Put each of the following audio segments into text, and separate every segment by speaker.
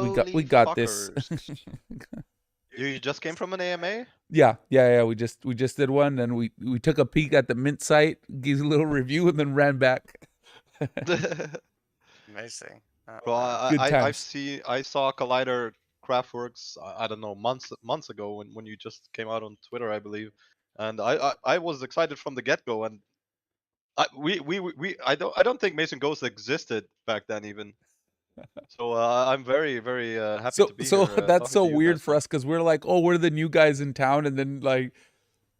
Speaker 1: we
Speaker 2: Holy
Speaker 1: got this.
Speaker 2: fuckers. You just came from an AMA?
Speaker 1: Yeah. We just did one, and we took a peek at the Mint site, gave a little review, and then ran back.
Speaker 3: Amazing.
Speaker 2: Well,
Speaker 1: Good times.
Speaker 2: I saw Collider Craftworks. I don't know, months ago when you just came out on Twitter, I believe, and I was excited from the get go, and I don't think Mason Ghost existed back then even. So I'm very happy
Speaker 1: So
Speaker 2: to be
Speaker 1: so
Speaker 2: here
Speaker 1: that's
Speaker 2: talking
Speaker 1: so
Speaker 2: to you
Speaker 1: weird
Speaker 2: guys
Speaker 1: for
Speaker 2: now.
Speaker 1: us because we're like, oh, we're the new guys in town, and then like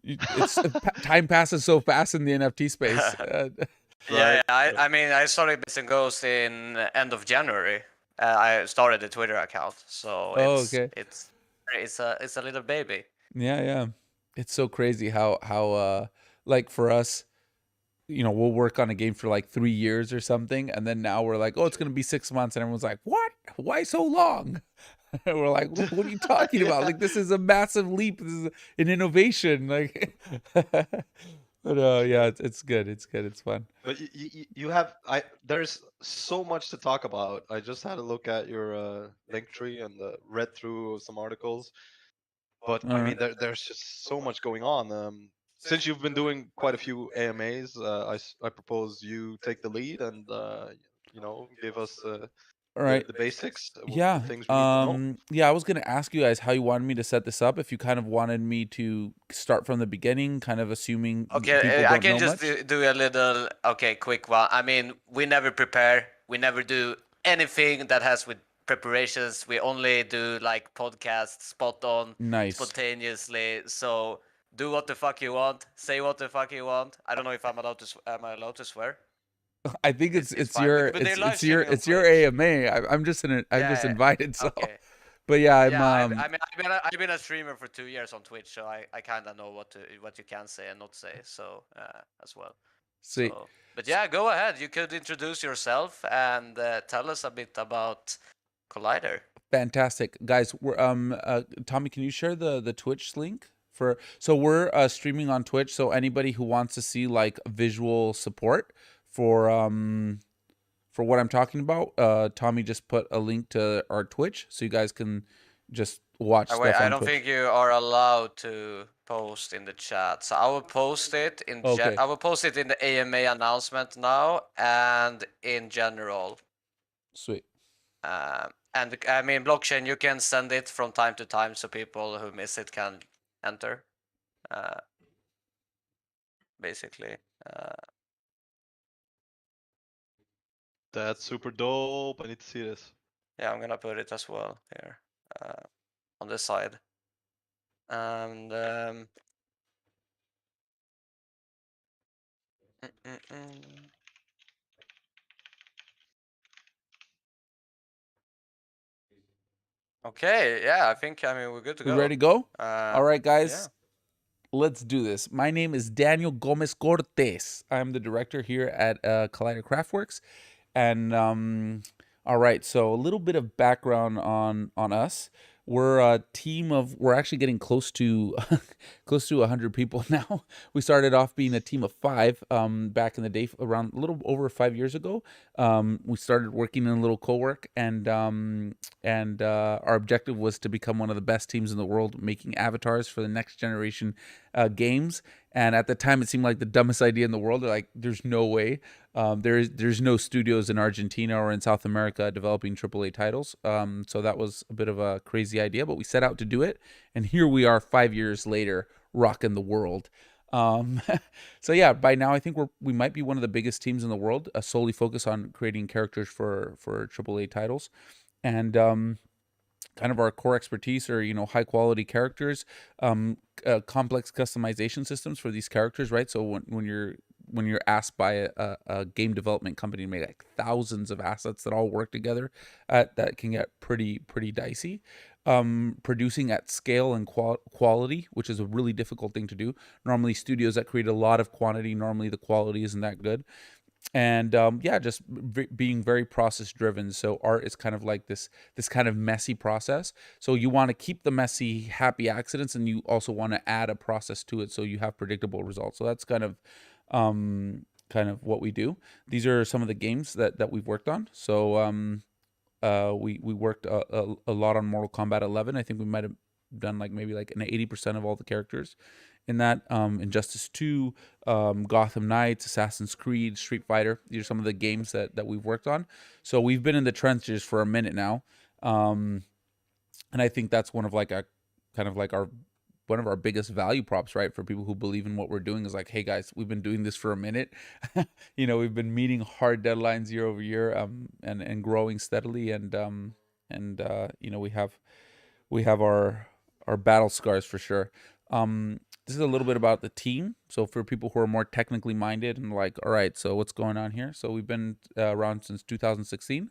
Speaker 1: it's time passes so fast in the NFT space.
Speaker 3: Yeah,
Speaker 2: Right.
Speaker 3: I mean, I started Mason Ghost in end of January. I started a Twitter account, so
Speaker 1: Oh,
Speaker 3: it's
Speaker 1: okay.
Speaker 3: it's it's a little baby.
Speaker 1: Yeah. It's so crazy how like for us, we'll work on a game for like 3 years or something, and then now we're like, oh, it's gonna be 6 months, and everyone's like, what? Why so long? And we're like, what are you talking about?
Speaker 2: Yeah.
Speaker 1: Like, this is a massive leap. This is an innovation. Like, but yeah,
Speaker 2: Sure.
Speaker 1: it's good. It's good. It's fun.
Speaker 2: But you have there's so much to talk about. I just had a look at your link tree and read through some articles. But I
Speaker 1: Uh,
Speaker 2: mean, there's just so much going on. Since you've been doing quite a few AMAs, I propose you take the lead and give us
Speaker 1: all right.
Speaker 2: the basics, the
Speaker 1: Yeah.
Speaker 2: things we need to know.
Speaker 1: Yeah, I was gonna ask you guys how you wanted me to set this up. If you kind of wanted me to start from the beginning, kind of assuming people
Speaker 3: Okay, I
Speaker 1: don't
Speaker 3: can
Speaker 1: know
Speaker 3: just
Speaker 1: much.
Speaker 3: do a little quick one. I mean, we never prepare. We never do anything that has with preparations. We only do like podcasts spot on,
Speaker 1: Nice.
Speaker 3: spontaneously. So do what the fuck you want. Say what the fuck you want. I don't know if I'm allowed to. Am I allowed to swear?
Speaker 1: I think
Speaker 3: It's fine. But they're live streaming on
Speaker 1: it's your
Speaker 3: Twitch.
Speaker 1: AMA. I'm just
Speaker 3: Yeah.
Speaker 1: invited. So,
Speaker 3: Okay.
Speaker 1: but yeah, I'm
Speaker 3: Yeah. I've been a streamer for 2 years on Twitch, so I kind of know what you can say and not say. So as well.
Speaker 1: sweet.
Speaker 3: So, but yeah, go ahead. You could introduce yourself and tell us a bit about Collider.
Speaker 1: Fantastic, guys. We're Tommy, can you share the Twitch link for? So we're streaming on Twitch. So anybody who wants to see like visual support for what I'm talking about, Tommy just put a link to our Twitch, so you guys can just watch
Speaker 3: Wait,
Speaker 1: stuff
Speaker 3: I
Speaker 1: on
Speaker 3: don't
Speaker 1: Twitch.
Speaker 3: think you are allowed to post in the chat. So I will post it in
Speaker 1: Okay,
Speaker 3: I will post it in the AMA announcement now and in general.
Speaker 1: sweet.
Speaker 3: And I mean, blockchain, you can send it from time to time so people who miss it can enter. Basically.
Speaker 2: That's super dope. I need to see this.
Speaker 3: Yeah, I'm gonna put it as well here on this side. And okay, yeah, I mean we're good to
Speaker 1: We
Speaker 3: go.
Speaker 1: ready to go? All right, guys.
Speaker 3: Yeah.
Speaker 1: Let's do this. My name is Daniel Gomez Cortez. I'm the director here at Collider Craftworks. And all right, so a little bit of background on us. We're a team of. We're actually getting close to close to 100 people now. We started off being a team of 5 back in the day, around a little over 5 years ago. We started working in a little co-work, and our objective was to become one of the best teams in the world, making avatars for the next generation games. And at the time, it seemed like the dumbest idea in the world. They're like, there's no way. There's no studios in Argentina or in South America developing AAA titles. So that was a bit of a crazy idea, but we set out to do it. And here we are 5 years later, rocking the world. So yeah, by now I think we might be one of the biggest teams in the world, solely focused on creating characters for AAA titles. And kind of our core expertise are high quality characters, complex customization systems for these characters, right? So when you're asked by a game development company to make like thousands of assets that all work together, that can get pretty dicey. Producing at scale and quality, which is a really difficult thing to do. Normally studios that create a lot of quantity, normally the quality isn't that good. And yeah, just being very process driven. So art is kind of like this kind of messy process. So you want to keep the messy happy accidents, and you also want to add a process to it so you have predictable results. So that's kind of what we do. These are some of the games that we've worked on. So we worked a lot on Mortal Kombat 11. I think we might have done like maybe like an 80% of all the characters in that. Injustice 2, Gotham Knights, Assassin's Creed, Street Fighter. These are some of the games that we've worked on. So we've been in the trenches for a minute now. And I think that's one of like a kind of like our one of our biggest value props, right? For people who believe in what we're doing is like, hey guys, we've been doing this for a minute. We've been meeting hard deadlines year over year, and growing steadily, we have our battle scars for sure. This is a little bit about the team. So for people who are more technically minded and like, all right, so what's going on here? So we've been around since 2016.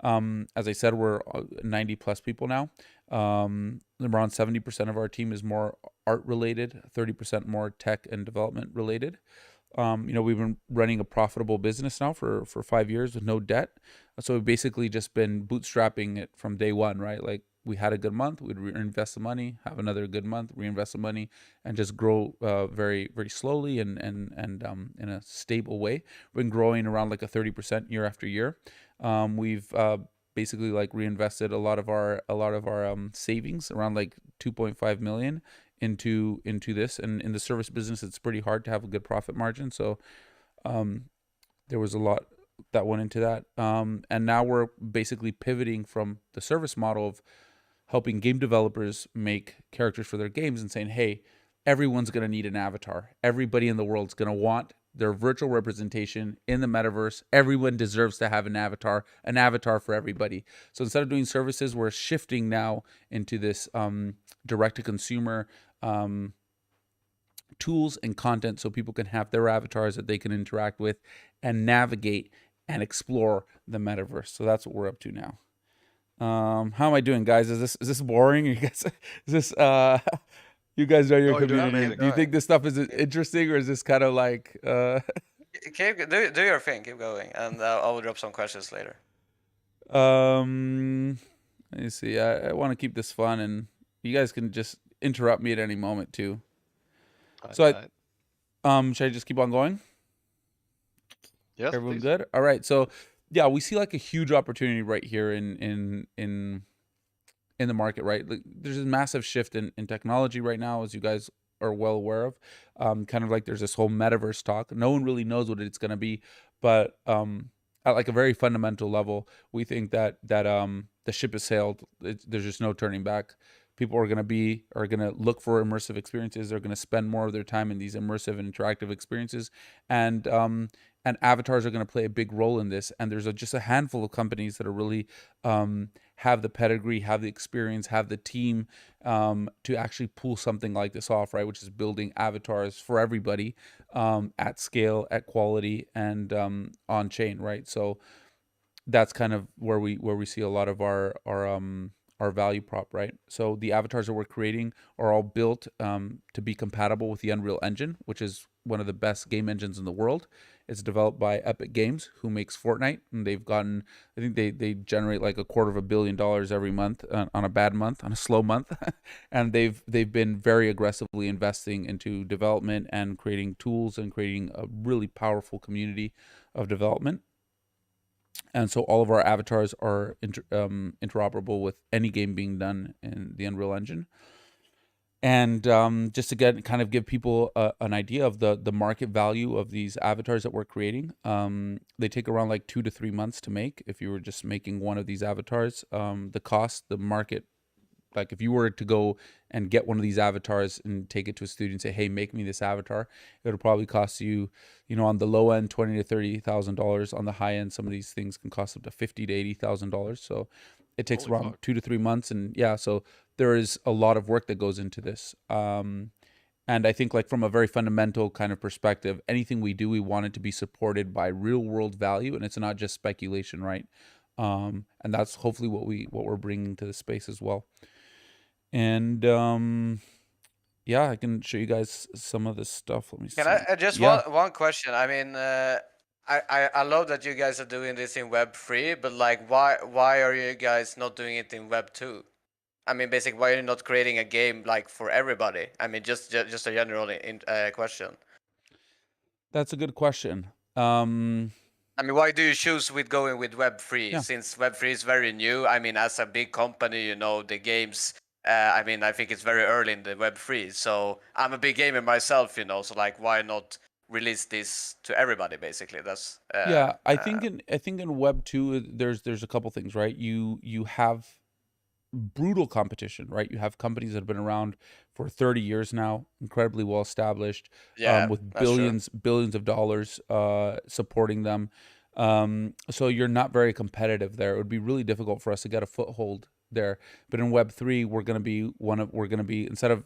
Speaker 1: As I said, we're 90 plus people now. Around 70% of our team is more art related, 30% more tech and development related. We've been running a profitable business now for 5 years with no debt. So we've basically just been bootstrapping it from day one, right? Like we had a good month, we'd reinvest the money, have another good month, reinvest the money, and just grow very, very slowly and in a stable way. We've been growing around like a 30% year after year. We've basically like reinvested a lot of our savings, around like 2.5 million into this. And in the service business, it's pretty hard to have a good profit margin. So there was a lot that went into that. And now we're basically pivoting from the service model of helping game developers make characters for their games and saying, hey, everyone's going to need an avatar. Everybody in the world's going to want their virtual representation in the metaverse. Everyone deserves to have an avatar for everybody. So instead of doing services, we're shifting now into this direct-to-consumer tools and content so people can have their avatars that they can interact with and navigate and explore the metaverse. So that's what we're up to now. How am I doing, guys? Is this boring? You guys, is this you guys know your
Speaker 2: No, you're doing
Speaker 1: community?
Speaker 2: amazing.
Speaker 1: Do you think this stuff is interesting, or is this kind of like
Speaker 3: Do your thing. Keep going, and I will drop some questions later.
Speaker 1: let me see. I want to keep this fun, and you guys can just interrupt me at any moment too. So should I just keep on going?
Speaker 2: Yes,
Speaker 1: Everyone
Speaker 2: please.
Speaker 1: good? All right. So yeah, we see like a huge opportunity right here in the market, right? Like, there's a massive shift in technology right now, as you guys are well aware of. Kind of like there's this whole metaverse talk. No one really knows what it's going to be, but at like a very fundamental level, we think that the ship has sailed. There's just no turning back. People are going to look for immersive experiences. They're going to spend more of their time in these immersive and interactive experiences, and avatars are going to play a big role in this. And there's just a handful of companies that are really have the pedigree, have the experience, have the team to actually pull something like this off, right? Which is building avatars for everybody at scale, at quality, and on chain, right? So that's kind of where we see a lot of our value prop, right? So the avatars that we're creating are all built to be compatible with the Unreal Engine, which is one of the best game engines in the world. It's developed by Epic Games, who makes Fortnite, and they've gotten, I think they generate like $250 million every month on a bad month, on a slow month, and they've been very aggressively investing into development and creating tools and creating a really powerful community of development. And so all of our avatars are interoperable with any game being done in the Unreal Engine. And just to give people an idea of the market value of these avatars that we're creating, they take around like 2 to 3 months to make. If you were just making one of these avatars, the market, like if you were to go and get one of these avatars and take it to a studio and say, hey, make me this avatar, it would probably cost you, on the low end, $20,000 to $30,000. On the high end, some of these things can cost up to $50,000 to $80,000. So it takes
Speaker 2: Holy
Speaker 1: around
Speaker 2: fuck.
Speaker 1: 2 to 3 months. And yeah, so there is a lot of work that goes into this. And I think like from a very fundamental kind of perspective, anything we do, we want it to be supported by real world value, and it's not just speculation, right? And that's hopefully what we're bringing to the space as well. And yeah, I can show you guys some of this stuff. Let me see.
Speaker 3: Can I just one question? I mean, I love that you guys are doing this in Web3, but like, why are you guys not doing it in Web2? I mean, basically, why are you not creating a game like for everybody? I mean, just a general question.
Speaker 1: That's a good question.
Speaker 3: I mean, why do you choose with going with Web3?
Speaker 1: Yeah.
Speaker 3: Since Web3 is very new. I mean, as a big company, you know, the games. I mean, I think it's very early in the Web3. So I'm a big gamer myself, you know. So like, why not release this to everybody? Basically, that's.
Speaker 1: Yeah, I think in Web 2 there's a couple things, right? You have brutal competition, right? You have companies that have been around for 30 years now, incredibly well established,
Speaker 3: Yeah,
Speaker 1: with
Speaker 3: that's true.
Speaker 1: billions of dollars supporting them. So you're not very competitive there. It would be really difficult for us to get a foothold there. But in Web 3, we're going to be, instead of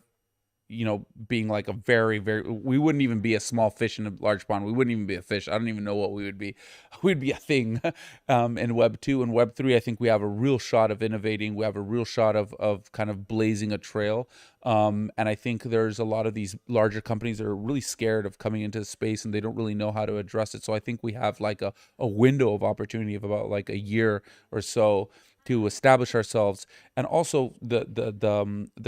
Speaker 1: being like a very, we wouldn't even be a small fish in a large pond. We wouldn't even be a fish. I don't even know what we would be. We'd be a thing. In Web 2 and Web 3, I think we have a real shot of innovating. We have a real shot of kind of blazing a trail. And I think there's a lot of these larger companies that are really scared of coming into the space, and they don't really know how to address it. So I think we have like a window of opportunity of about like a year or so to establish ourselves. And also the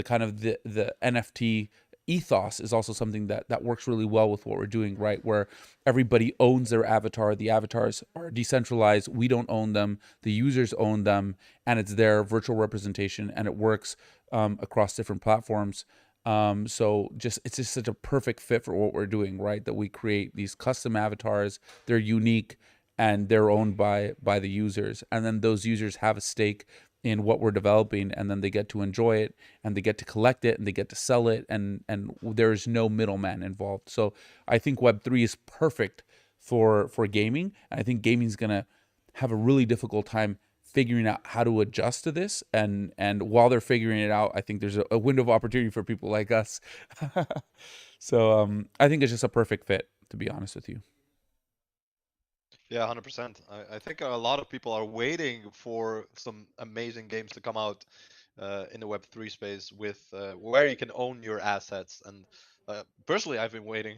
Speaker 1: kind of the NFT ethos is also something that works really well with what we're doing, right? Where everybody owns their avatar. The avatars are decentralized. We don't own them. The users own them, and it's their virtual representation, and it works across different platforms. So it's just such a perfect fit for what we're doing, right? That we create these custom avatars. They're unique, and they're owned by the users, and then those users have a stake in what we're developing, and then they get to enjoy it, and they get to collect it, and they get to sell it, and there's no middleman involved. So I think Web3 is perfect for gaming. I think gaming is going to have a really difficult time figuring out how to adjust to this, and while they're figuring it out, I think there's a window of opportunity for people like us. So I think it's just a perfect fit, to be honest with you.
Speaker 2: Yeah, 100%. I think a lot of people are waiting for some amazing games to come out in the Web3 space with where you can own your assets. And personally, I've been waiting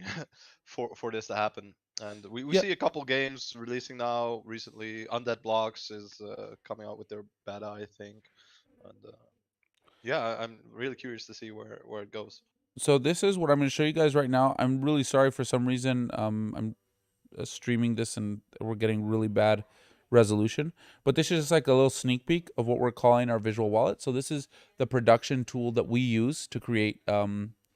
Speaker 2: for this to happen. And we
Speaker 1: Yeah.
Speaker 2: see a couple games releasing now recently. Undead Blocks is coming out with their beta, I think. And yeah, I'm really curious to see where it goes.
Speaker 1: So this is what I'm going to show you guys right now. I'm really sorry, for some reason. I'm streaming this and we're getting really bad resolution, but this is just like a little sneak peek of what we're calling our visual wallet. So this is the production tool that we use to create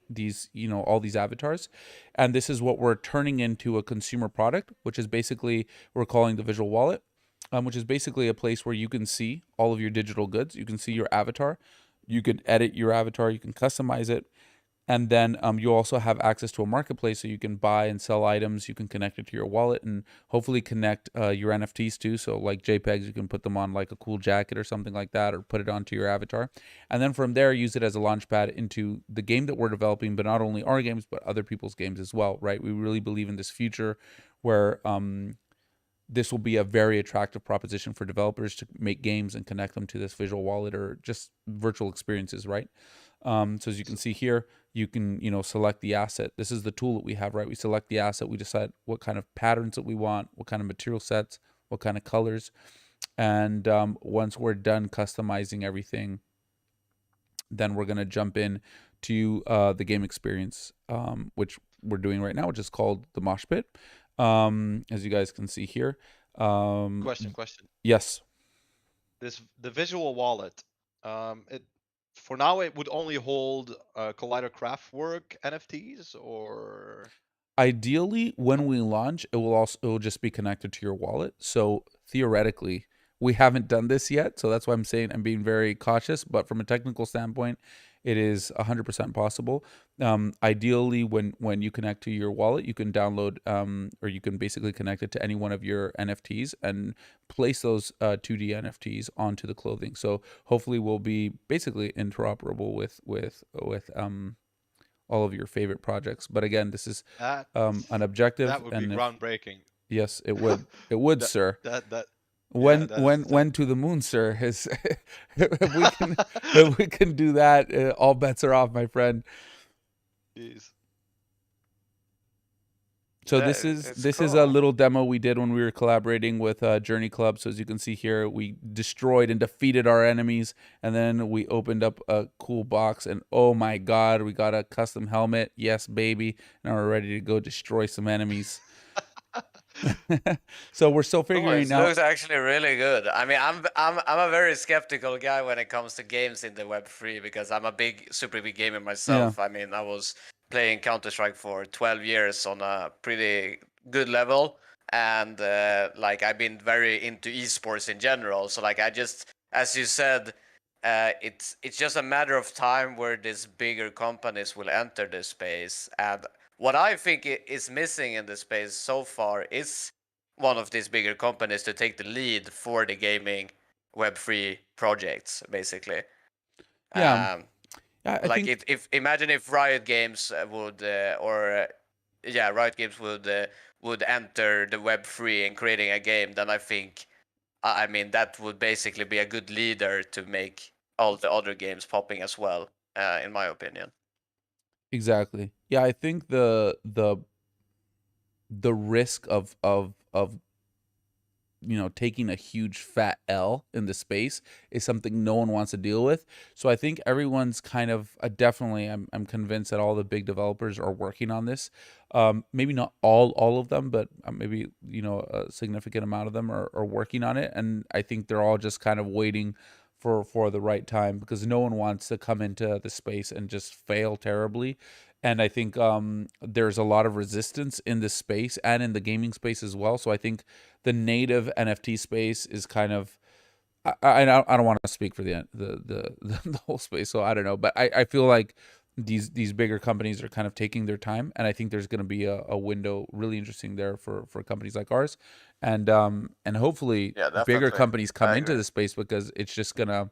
Speaker 1: these, all these avatars, and this is what we're turning into a consumer product, which is basically we're calling the visual wallet, which is basically a place where you can see all of your digital goods. You can see your avatar, you can edit your avatar, you can customize it, and then you also have access to a marketplace, so you can buy and sell items. You can connect it to your wallet, and hopefully connect your NFTs too. So like JPEGs, you can put them on like a cool jacket or something like that, or put it onto your avatar. And then from there, use it as a launchpad into the game that we're developing, but not only our games, but other people's games as well, right? We really believe in this future where this will be a very attractive proposition for developers to make games and connect them to this visual wallet or just virtual experiences, right? So as you can see here, you can, select the asset. This is the tool that we have, right? We select the asset. We decide what kind of patterns that we want, what kind of material sets, what kind of colors. And once we're done customizing everything, then we're going to jump in to the game experience, which we're doing right now, which is called the Mosh Pit. As you guys can see here.
Speaker 2: Question.
Speaker 1: Yes.
Speaker 2: The visual wallet, it for now it would only hold Collider Craftwork NFTs, or
Speaker 1: Ideally, when we launch, it will just be connected to your wallet. So theoretically, we haven't done this yet, so that's why I'm saying I'm being very cautious. But from a technical standpoint, it is 100% possible. Ideally, when you connect to your wallet, you can download or you can basically connect it to any one of your NFTs and place those 2D NFTs onto the clothing. So hopefully, we'll be basically interoperable with all of your favorite projects. But again, this is
Speaker 2: that
Speaker 1: an objective,
Speaker 2: that would be
Speaker 1: and
Speaker 2: groundbreaking.
Speaker 1: yes, it would. It would,
Speaker 2: That
Speaker 1: sir.
Speaker 2: that yeah,
Speaker 1: When
Speaker 2: that is
Speaker 1: when to the moon, sir? Is if we can if we can do that, all bets are off, my friend.
Speaker 2: jeez.
Speaker 1: So
Speaker 3: Yeah,
Speaker 1: this is
Speaker 3: it's
Speaker 1: this is a
Speaker 3: cool.
Speaker 1: little demo we did when we were collaborating with Journey Club. So as you can see here, we destroyed and defeated our enemies, and then we opened up a cool box, and oh my God, we got a custom helmet. Yes, baby. Now we're ready to go destroy some enemies. So we're still
Speaker 3: Oh,
Speaker 1: figuring
Speaker 3: it
Speaker 1: out.
Speaker 3: looks actually really good. I mean, I'm a very skeptical guy when it comes to games in the Web3 because I'm a super big gamer
Speaker 1: Yeah.
Speaker 3: myself. I mean, I was playing Counter-Strike for 12 years on a pretty good level, and like I've been very into esports in general. So like I just, as you said, it's just a matter of time where these bigger companies will enter this space. And what I think is missing in the space so far is one of these bigger companies to take the lead for the gaming Web3 projects, basically.
Speaker 1: Yeah.
Speaker 3: Um,
Speaker 1: I
Speaker 3: like
Speaker 1: think
Speaker 3: if imagine if Riot Games Riot Games would enter the Web3 and creating a game, then I think I mean that would basically be a good leader to make all the other games popping as well, in my opinion.
Speaker 1: exactly. Yeah, I think the risk of taking a huge fat L in the space is something no one wants to deal with. So I think everyone's kind of definitely. I'm convinced that all the big developers are working on this. Maybe not all of them, but maybe a significant amount of them are working on it, and I think they're all just kind of waiting for the right time because no one wants to come into the space and just fail terribly. And I think there's a lot of resistance in this space and in the gaming space as well. So I think the native NFT space is kind of I don't want to speak for the whole space, so I don't know, but I feel like these bigger companies are kind of taking their time, and I think there's going to be a window really interesting there for companies like ours, and hopefully
Speaker 3: Yeah,
Speaker 1: bigger
Speaker 3: definitely.
Speaker 1: companies come
Speaker 3: I
Speaker 1: into
Speaker 3: agree.
Speaker 1: the space because it's just gonna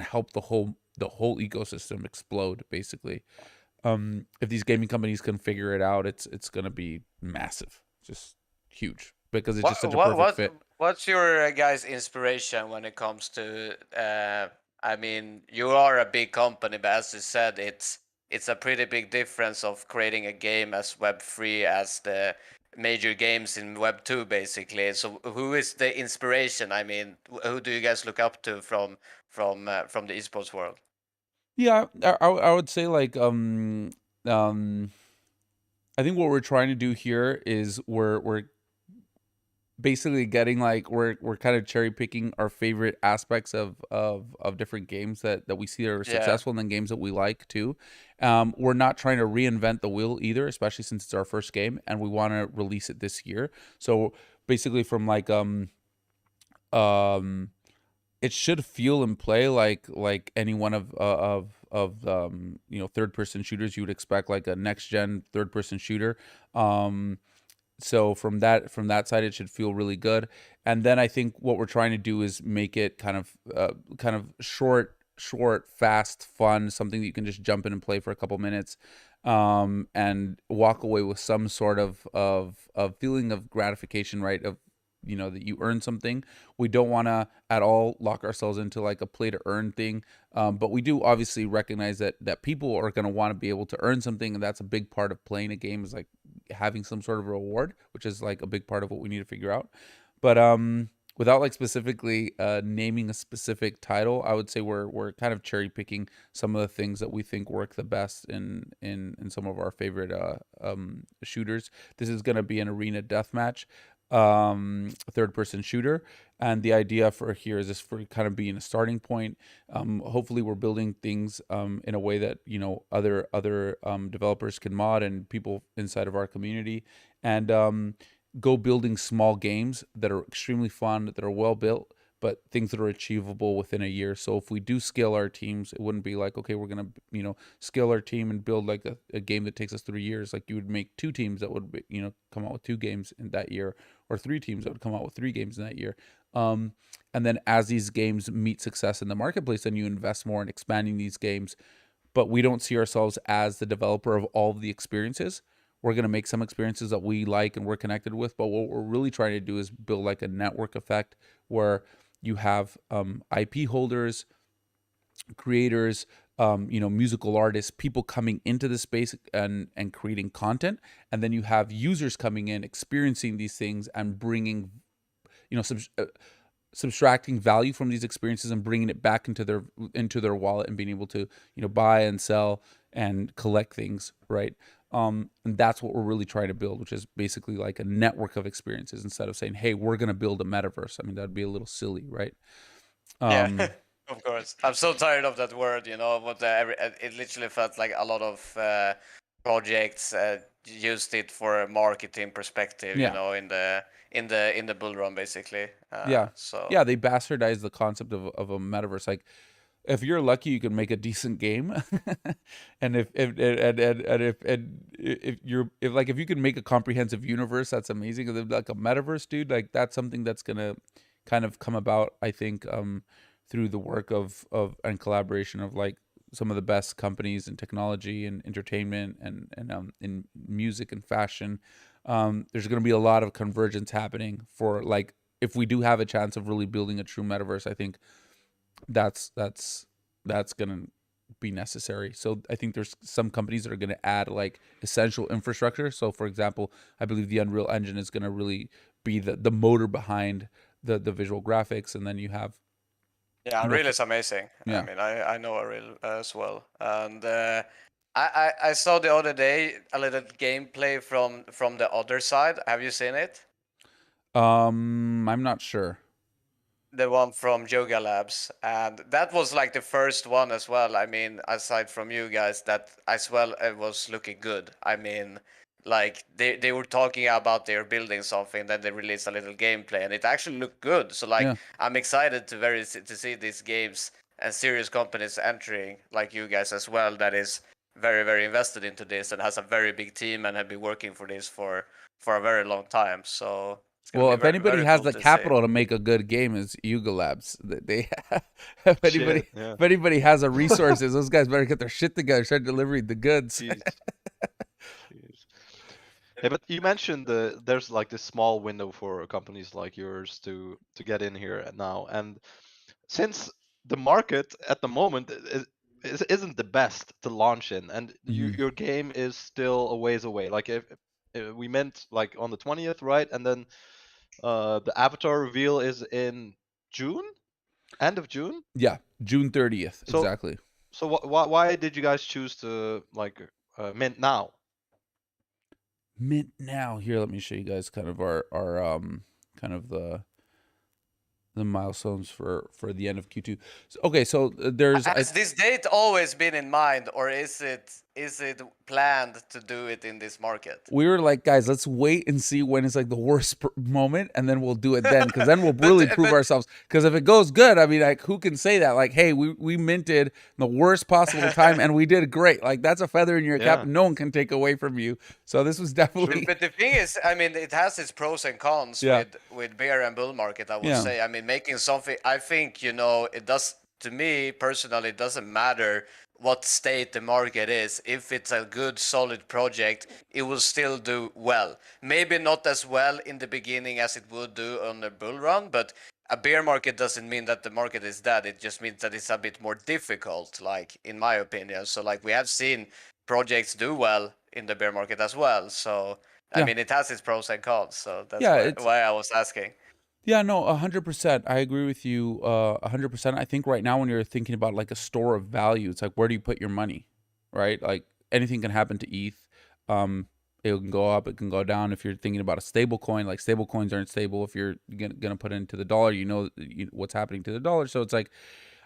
Speaker 1: help the whole ecosystem explode basically. If these gaming companies can figure it out, it's gonna be massive, just huge because it's just such a perfect fit.
Speaker 3: What's your guys' inspiration when it comes to? I mean, you are a big company, but as you said, it's a pretty big difference of creating a game as Web3 as the major games in Web2, basically. So, who is the inspiration? I mean, who do you guys look up to from the esports world?
Speaker 1: Yeah, I would say like um I think what we're trying to do here is we're basically getting like we're kind of cherry picking our favorite aspects of different games that we see are
Speaker 3: Yeah.
Speaker 1: successful and then games that we like too. We're not trying to reinvent the wheel either, especially since it's our first game and we want to release it this year. So basically from like um it should feel and play like any one of third person shooters you would expect, like a next gen third person shooter. So from that side it should feel really good. And then I think what we're trying to do is make it kind of short, fast, fun, something that you can just jump in and play for a couple minutes, and walk away with some sort of feeling of gratification, right? Of that you earn something. We don't want to at all lock ourselves into like a play to earn thing, but we do obviously recognize that people are going to want to be able to earn something, and that's a big part of playing a game, is like having some sort of reward, which is like a big part of what we need to figure out. But without like specifically naming a specific title, I would say we're kind of cherry picking some of the things that we think work the best in some of our favorite shooters. This is going to be an arena deathmatch third person shooter, and the idea for here is just for kind of being a starting point. Hopefully we're building things in a way that other developers can mod, and people inside of our community, and go building small games that are extremely fun, that are well built, but things that are achievable within a year. So if we do scale our teams, it wouldn't be like, okay, we're gonna scale our team and build like a game that takes us 3 years. Like you would make two teams that would come out with two games in that year, or three teams that would come out with three games in that year. um, and then as these games meet success in the marketplace, then you invest more in expanding these games. But we don't see ourselves as the developer of all of the experiences. We're going to make some experiences that we like and we're connected with, but what we're really trying to do is build like a network effect where you have IP holders, creators, musical artists, people coming into the space and creating content, and then you have users coming in, experiencing these things, and bringing, subtracting value from these experiences and bringing it back into their wallet, and being able to buy and sell and collect things, right? And that's what we're really trying to build, which is basically like a network of experiences instead of saying, hey, we're going to build a metaverse. I mean, that'd be a little silly, right?
Speaker 3: Yeah, of course. I'm so tired of that word. What it literally felt like a lot of projects used it for a marketing perspective.
Speaker 1: Yeah.
Speaker 3: In the bull run, basically.
Speaker 1: Yeah.
Speaker 3: So
Speaker 1: Yeah, they bastardize the concept of a metaverse. Like, if you're lucky, you can make a decent game, and if you can make a comprehensive universe, that's amazing. And then, like a metaverse, dude, like that's something that's gonna kind of come about, I think, through the work of and collaboration of like some of the best companies in technology and entertainment and in music and fashion. There's gonna be a lot of convergence happening for like if we do have a chance of really building a true metaverse. I think that's gonna be necessary. So I think there's some companies that are gonna add like essential infrastructure. So for example, I believe the Unreal Engine is gonna really be the motor behind the visual graphics, and then you have
Speaker 3: Unreal is amazing.
Speaker 1: Yeah.
Speaker 3: I mean, I know Unreal as well, and I saw the other day a little gameplay from the other side. Have you seen it?
Speaker 1: I'm not sure.
Speaker 3: The one from Yoga Labs, and that was like the first one as well. I mean, aside from you guys, that as well it was looking good. I mean, like they were talking about they're building something, then they released a little gameplay, and it actually looked good. So like,
Speaker 1: Yeah.
Speaker 3: I'm excited to see these games and serious companies entering, like you guys as well, that is very very invested into this and has a very big team and have been working for this for a very long time. So it's gonna
Speaker 1: Well,
Speaker 3: be
Speaker 1: if
Speaker 3: very
Speaker 1: anybody
Speaker 3: very
Speaker 1: has
Speaker 3: cool
Speaker 1: the
Speaker 3: to see.
Speaker 1: capital to make a good game, is Yuga Labs. They if anybody
Speaker 2: Shit, yeah.
Speaker 1: if anybody has the resources, those guys better get their shit together, start delivering the goods.
Speaker 2: Jeez. Jeez. Yeah, but you mentioned there's like this small window for companies like yours to get in here now, and since the market at the moment isn't the best to launch in, and your game is still a ways away. Like if we meant like on the 20th, right? And then the avatar reveal is in June, end of June.
Speaker 1: Yeah, June 30th,
Speaker 2: So
Speaker 1: exactly.
Speaker 2: so why did you guys choose to like mint now?
Speaker 1: Mint now. Here, let me show you guys kind of our kind of the milestones for the end of Q2. So, okay, so there's
Speaker 3: Has this date always been in mind, or is it planned to do it in this market?
Speaker 1: we were like, guys, let's wait and see when it's like the worst moment, and then we'll do it then, because then we'll really prove ourselves. Because if it goes good, I mean, like, who can say that? Like, hey, we minted the worst possible time, and we did great. Like, that's a feather in your cap. No one can take away from you. So this was definitely.
Speaker 3: But the thing is, I mean, it has its pros and cons with bear and bull market. I would say. I mean, making something. I think it does. To me personally, it doesn't matter what state the market is. If it's a good solid project, it will still do well. Maybe not as well in the beginning as it would do on a bull run, but a bear market doesn't mean that the market is dead. It just means that it's a bit more difficult, like in my opinion. So like we have seen projects do well in the bear market as well. So I mean, it has its pros and cons. So that's why I was asking.
Speaker 1: Yeah, no, 100%. I agree with you, 100%. I think right now when you're thinking about like a store of value, it's like, where do you put your money, right? Like anything can happen to ETH. It can go up, it can go down. If you're thinking about a stable coin, like stable coins aren't stable. If you're gonna put it into the dollar, what's happening to the dollar. So it's like,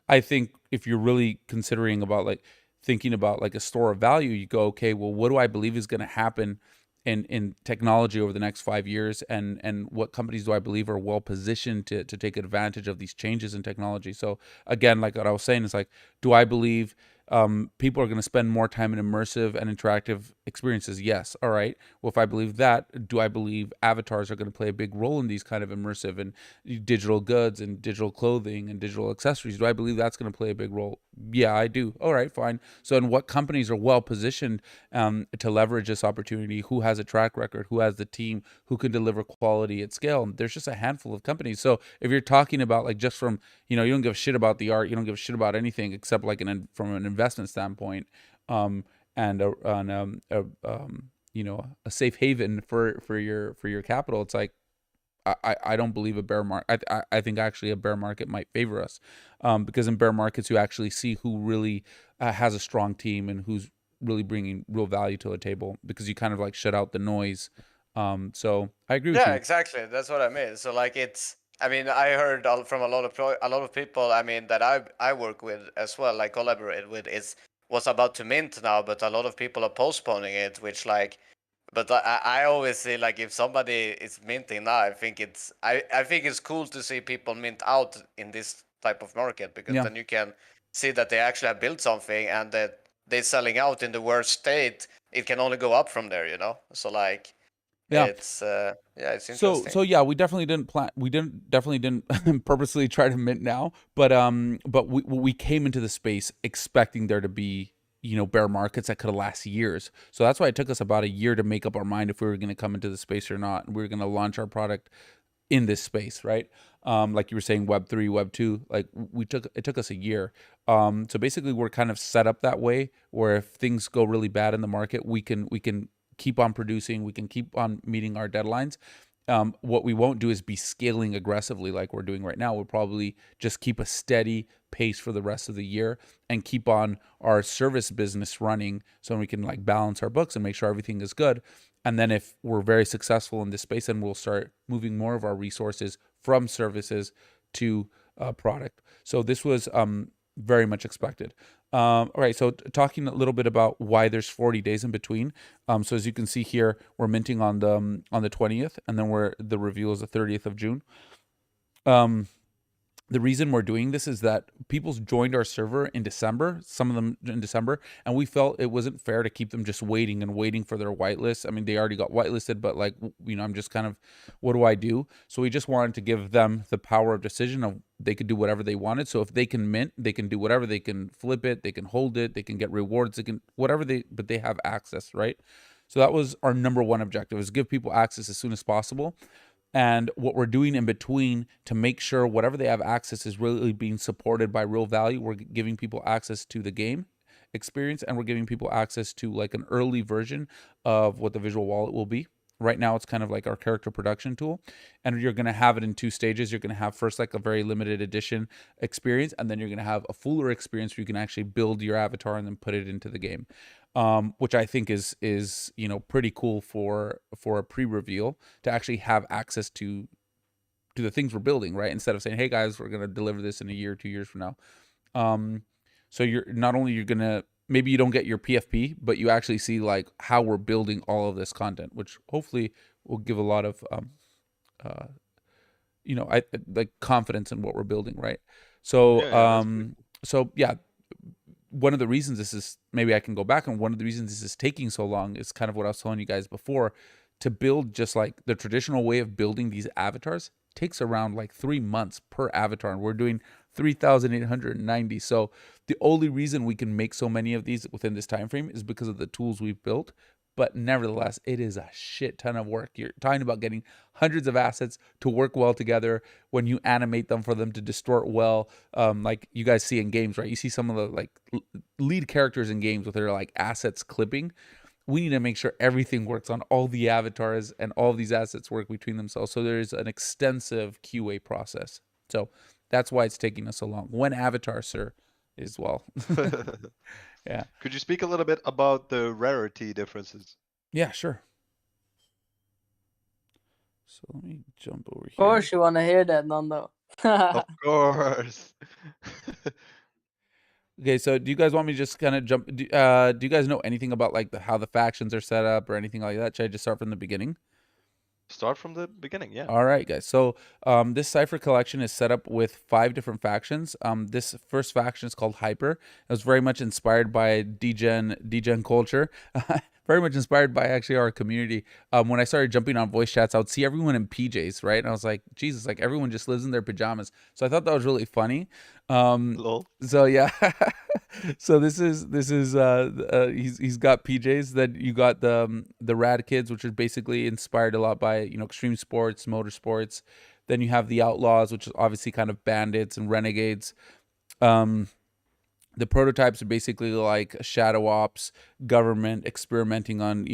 Speaker 1: I think if you're really considering about like thinking about like a store of value, you go, okay, well, what do I believe is gonna happen in technology over the next 5 years, and what companies do I believe are well positioned to take advantage of these changes in technology. So again, like what I was saying is like, do I believe people are going to spend more time in immersive and interactive experiences? Yes. All right. Well, if I believe that, do I believe avatars are going to play a big role in these kind of immersive and digital goods and digital clothing and digital accessories? Do I believe that's going to play a big role? Yeah, I do. All right, fine. So, and what companies are well positioned to leverage this opportunity? Who has a track record? Who has the team? Who can deliver quality at scale? There's just a handful of companies. So, if you're talking about like just from, you don't give a shit about the art, you don't give a shit about anything except like from an investment standpoint, and a safe haven for your capital. It's like, I don't believe a bear market. I think actually a bear market might favor us, because in bear markets you actually see who really has a strong team and who's really bringing real value to the table, because you kind of like shut out the noise. So I agree with
Speaker 3: Yeah,
Speaker 1: you.
Speaker 3: exactly. That's what I mean. So like it's, I mean, I heard from a lot of a lot of people. I mean, that I work with as well, like collaborate with, is was about to mint now, but a lot of people are postponing it. Which like, but I always say, like, if somebody is minting now, I think it's cool to see people mint out in this type of market, because
Speaker 1: Yeah.
Speaker 3: then you can see that they actually have built something, and that they're selling out in the worst state. It can only go up from there, you know. So like,
Speaker 1: Yeah.
Speaker 3: it's yeah, it's
Speaker 1: So
Speaker 3: interesting.
Speaker 1: yeah, we definitely didn't plan. We definitely didn't purposely try to mint now, but we came into the space expecting there to be, you know, bear markets that could last years. So that's why it took us about a year to make up our mind if we were going to come into the space or not. And we were going to launch our product in this space, right? Like you were saying, Web3, Web2, like it took us a year. So basically, we're kind of set up that way, where if things go really bad in the market, we can keep on producing, we can keep on meeting our deadlines. What we won't do is be scaling aggressively like we're doing right now. We'll probably just keep a steady pace for the rest of the year and keep on our service business running, so we can like balance our books and make sure everything is good. And then if we're very successful in this space, then we'll start moving more of our resources from services to product. So this was very much expected. All right, so talking a little bit about why there's 40 days in between. So as you can see here, we're minting on the 20th, and then the reveal is the 30th of June. The reason we're doing this is that people joined our server in December, some of them in December, and we felt it wasn't fair to keep them just waiting and waiting for their whitelist. I mean, they already got whitelisted, but like, you know, I'm just kind of, what do I do? So we just wanted to give them the power of decision of they could do whatever they wanted. So if they can mint, they can do whatever, they can flip it, they can hold it, they can get rewards, they can whatever but they have access, right? So that was our number one objective, is give people access as soon as possible. And what we're doing in between to make sure whatever they have access is really being supported by real value, we're giving people access to the game experience, and we're giving people access to like an early version of what the visual wallet will be. Right now, it's kind of like our character production tool, and you're going to have it in two stages. You're going to have first like a very limited edition experience, and then you're going to have a fuller experience where you can actually build your avatar and then put it into the game, which I think is you know, pretty cool for a pre-reveal to actually have access to the things we're building, right? Instead of saying, "Hey guys, we're going to deliver this in a year, 2 years from now." So you're not only you're gonna, maybe you don't get your PFP, but you actually see like how we're building all of this content, which hopefully will give a lot of you know, I like confidence in what we're building, right? So
Speaker 2: Yeah, that's pretty cool.
Speaker 1: so yeah, one of the reasons this is, maybe I can go back, and one of the reasons this is taking so long is kind of what I was telling you guys before. To build just like the traditional way of building these avatars takes around like 3 months per avatar, and we're doing 3,890. So the only reason we can make so many of these within this time frame is because of the tools we've built. But nevertheless, it is a shit ton of work. You're talking about getting hundreds of assets to work well together when you animate them, for them to distort well. Like you guys see in games, right? You see some of the like lead characters in games with their like assets clipping. We need to make sure everything works on all the avatars and all these assets work between themselves. So there's an extensive QA process. So that's why it's taking us so long. One avatar, sir, as well. Yeah.
Speaker 2: Could you speak a little bit about the rarity differences?
Speaker 1: Yeah, sure. So let me jump over
Speaker 4: Of
Speaker 1: here.
Speaker 4: course you want to hear that, Nando.
Speaker 2: Of course.
Speaker 1: Okay, so do you guys want me to just kind of jump? Do you guys know anything about like how the factions are set up or anything like that? Should I just start from the beginning?
Speaker 2: Start from the beginning, yeah.
Speaker 1: All right, guys. So this Cypher collection is set up with 5 different factions. This first faction is called Hyper. It was very much inspired by DGen culture. Very much inspired by actually our community. When I started jumping on voice chats, I would see everyone in PJs, right? And I was like, Jesus, like everyone just lives in their pajamas. So I thought that was really funny.
Speaker 2: Lol.
Speaker 1: So yeah, so this is he's got PJs. Then you got the Rad Kids, which is basically inspired a lot by, you know, extreme sports, motorsports. Then you have the Outlaws, which is obviously kind of bandits and renegades. The prototypes are basically like shadow ops, government experimenting on,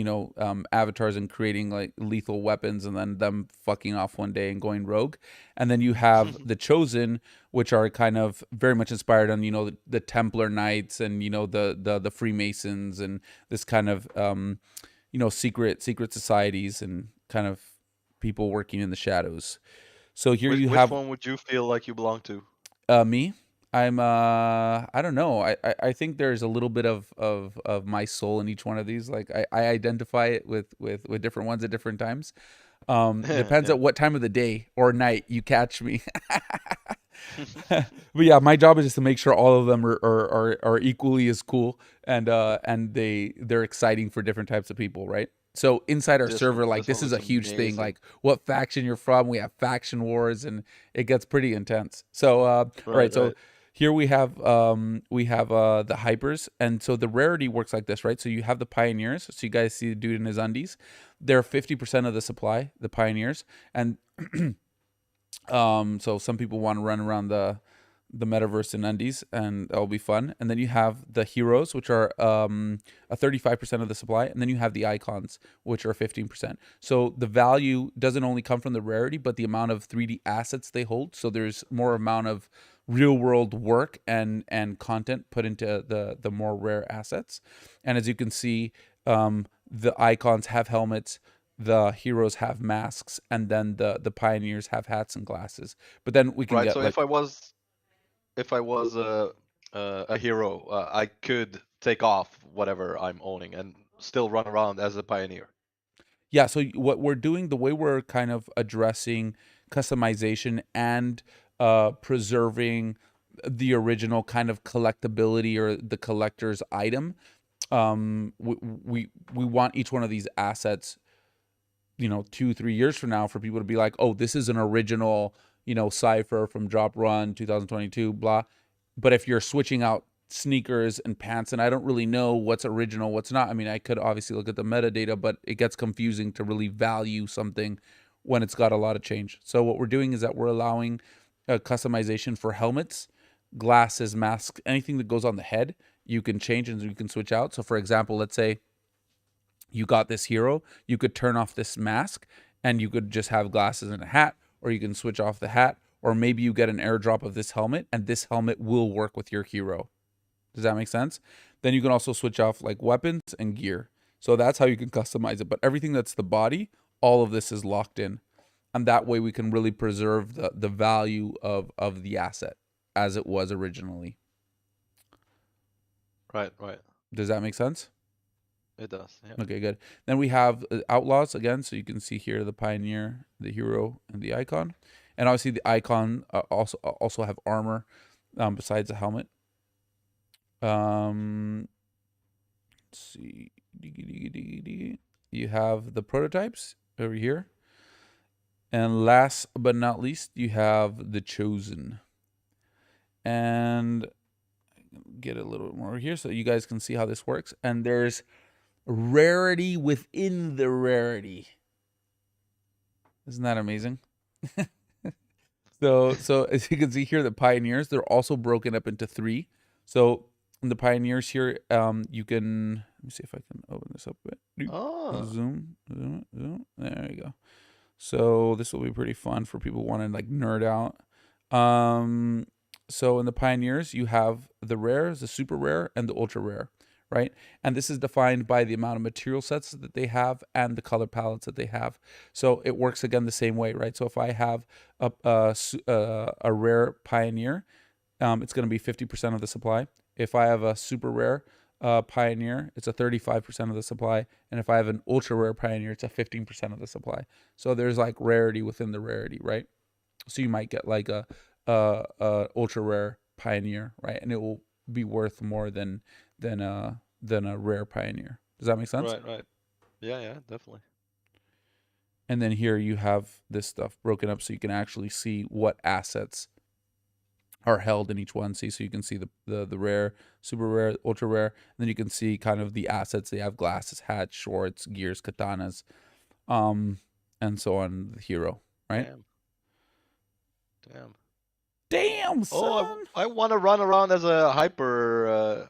Speaker 1: avatars and creating like lethal weapons and then them fucking off one day and going rogue. And then you have the chosen, which are kind of very much inspired on, the Templar Knights and, the Freemasons and this kind of, secret societies and kind of people working in the shadows. So here you
Speaker 2: Which
Speaker 1: have
Speaker 2: one would you feel like you belong to?
Speaker 1: me. I'm I don't know. I think there's a little bit of my soul in each one of these. Like I identify it with different ones at different times. Depends
Speaker 2: Yeah.
Speaker 1: at what time of the day or night you catch me. But yeah, my job is just to make sure all of them are equally as cool and they're exciting for different types of people, right? So inside our server, like
Speaker 2: This one
Speaker 1: this is a
Speaker 2: looks
Speaker 1: huge thing.
Speaker 2: amazing.
Speaker 1: Like what faction you're from, we have faction wars, and it gets pretty intense. So all right, so
Speaker 2: Right.
Speaker 1: here we have the hypers, and so the rarity works like this, right? So you have the pioneers. So you guys see the dude in his undies. They're 50% of the supply, the pioneers, and so some people want to run around the metaverse in undies, and that'll be fun. And then you have the heroes, which are a 35% of the supply, and then you have the icons, which are 15%. So the value doesn't only come from the rarity, but the amount of 3D assets they hold. So there's more amount of real world work and content put into the more rare assets. And as you can see, the icons have helmets, the heroes have masks, and then the pioneers have hats and glasses. But then we can
Speaker 2: Right.
Speaker 1: get
Speaker 2: So
Speaker 1: like,
Speaker 2: if I was a hero, I could take off whatever I'm owning and still run around as a pioneer.
Speaker 1: yeah, so what we're doing, the way we're kind of addressing customization and preserving the original kind of collectability or the collector's item, we want each one of these assets, 2-3 years from now, for people to be like, oh, this is an original, cipher from Drop Run 2022, blah. But if you're switching out sneakers and pants, and I don't really know what's original, what's not. I mean, I could obviously look at the metadata, but it gets confusing to really value something when it's got a lot of change. So what we're doing is that we're allowing customization for helmets, glasses, masks, anything that goes on the head. You can change and you can switch out. So for example, let's say you got this hero, you could turn off this mask and you could just have glasses and a hat, or you can switch off the hat, or maybe you get an airdrop of this helmet and this helmet will work with your hero. Does that make sense? Then you can also switch off like weapons and gear. So that's how you can customize it. But everything that's the body, all of this is locked in. And that way we can really preserve the value of the asset as it was originally.
Speaker 2: Right.
Speaker 1: Does that make sense?
Speaker 2: It does. Yeah.
Speaker 1: Okay, good. Then we have outlaws again. So you can see here the pioneer, the hero, and the icon. And obviously the icon also have armor besides the helmet. Let's see. You have the prototypes over here. And last but not least, you have the chosen. And get a little bit more here so you guys can see how this works. And there's rarity within the rarity. Isn't that amazing? So as you can see here, the pioneers, they're also broken up into 3. So in the pioneers here, you can, let me see if I can open this up a bit.
Speaker 2: Oh.
Speaker 1: Zoom. There you go. So this will be pretty fun for people who want to like nerd out. So in the pioneers, you have the rare, the super rare, and the ultra rare, right? And this is defined by the amount of material sets that they have and the color palettes that they have. So it works again the same way, right? So if I have a rare pioneer, it's going to be 50% of the supply. If I have a super rare pioneer, it's a 35% of the supply. And if I have an ultra rare pioneer, it's a 15% of the supply. So there's like rarity within the rarity, right? So you might get like a ultra rare pioneer, right? And it will be worth more than a rare pioneer. Does that make sense?
Speaker 2: Right. Yeah, definitely.
Speaker 1: And then here you have this stuff broken up so you can actually see what assets are held in each one. So you can see the rare, super rare, ultra rare, and then you can see kind of the assets. They have glasses, hats, shorts, gears, katanas, and so on. The hero, right?
Speaker 2: Damn.
Speaker 1: Damn, son.
Speaker 2: Oh, I want to run around as a hyper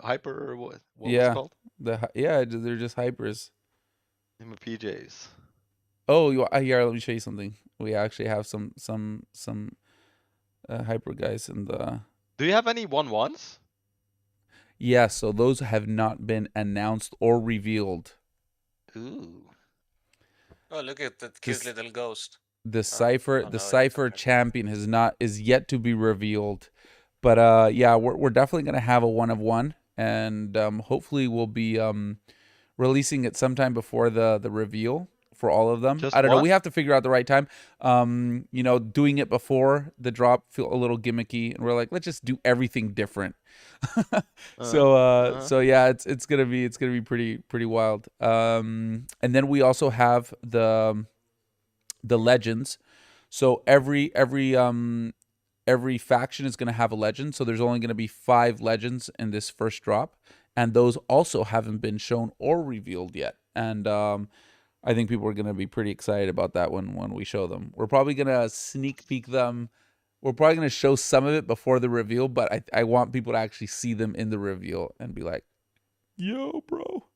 Speaker 2: what was it called?
Speaker 1: They're just hypers.
Speaker 2: In my PJs.
Speaker 1: Oh, here, let me show you something. We actually have some hyper guys in the.
Speaker 2: Do you have any 1-1s?
Speaker 1: Yeah, so those have not been announced or revealed.
Speaker 2: Ooh.
Speaker 3: Oh, look at that cute little ghost.
Speaker 1: The Cypher,
Speaker 3: oh,
Speaker 1: the
Speaker 3: no,
Speaker 1: Cypher
Speaker 3: okay.
Speaker 1: champion is yet to be revealed, but yeah, we're definitely gonna have a 1-of-1, and hopefully we'll be releasing it sometime before the reveal for all of them.
Speaker 2: Just
Speaker 1: I don't know.
Speaker 2: one?
Speaker 1: We have to figure out the right time. You know, doing it before the drop feel a little gimmicky, and we're like, let's just do everything different. So yeah, it's gonna be pretty wild. And then we also have the legends. So every faction is going to have a legend. So there's only going to be 5 legends in this first drop, and those also haven't been shown or revealed yet. And I think people are going to be pretty excited about that when we show them. We're probably going to sneak peek them. We're probably going to show some of it before the reveal, but I want people to actually see them in the reveal and be like, yo, bro.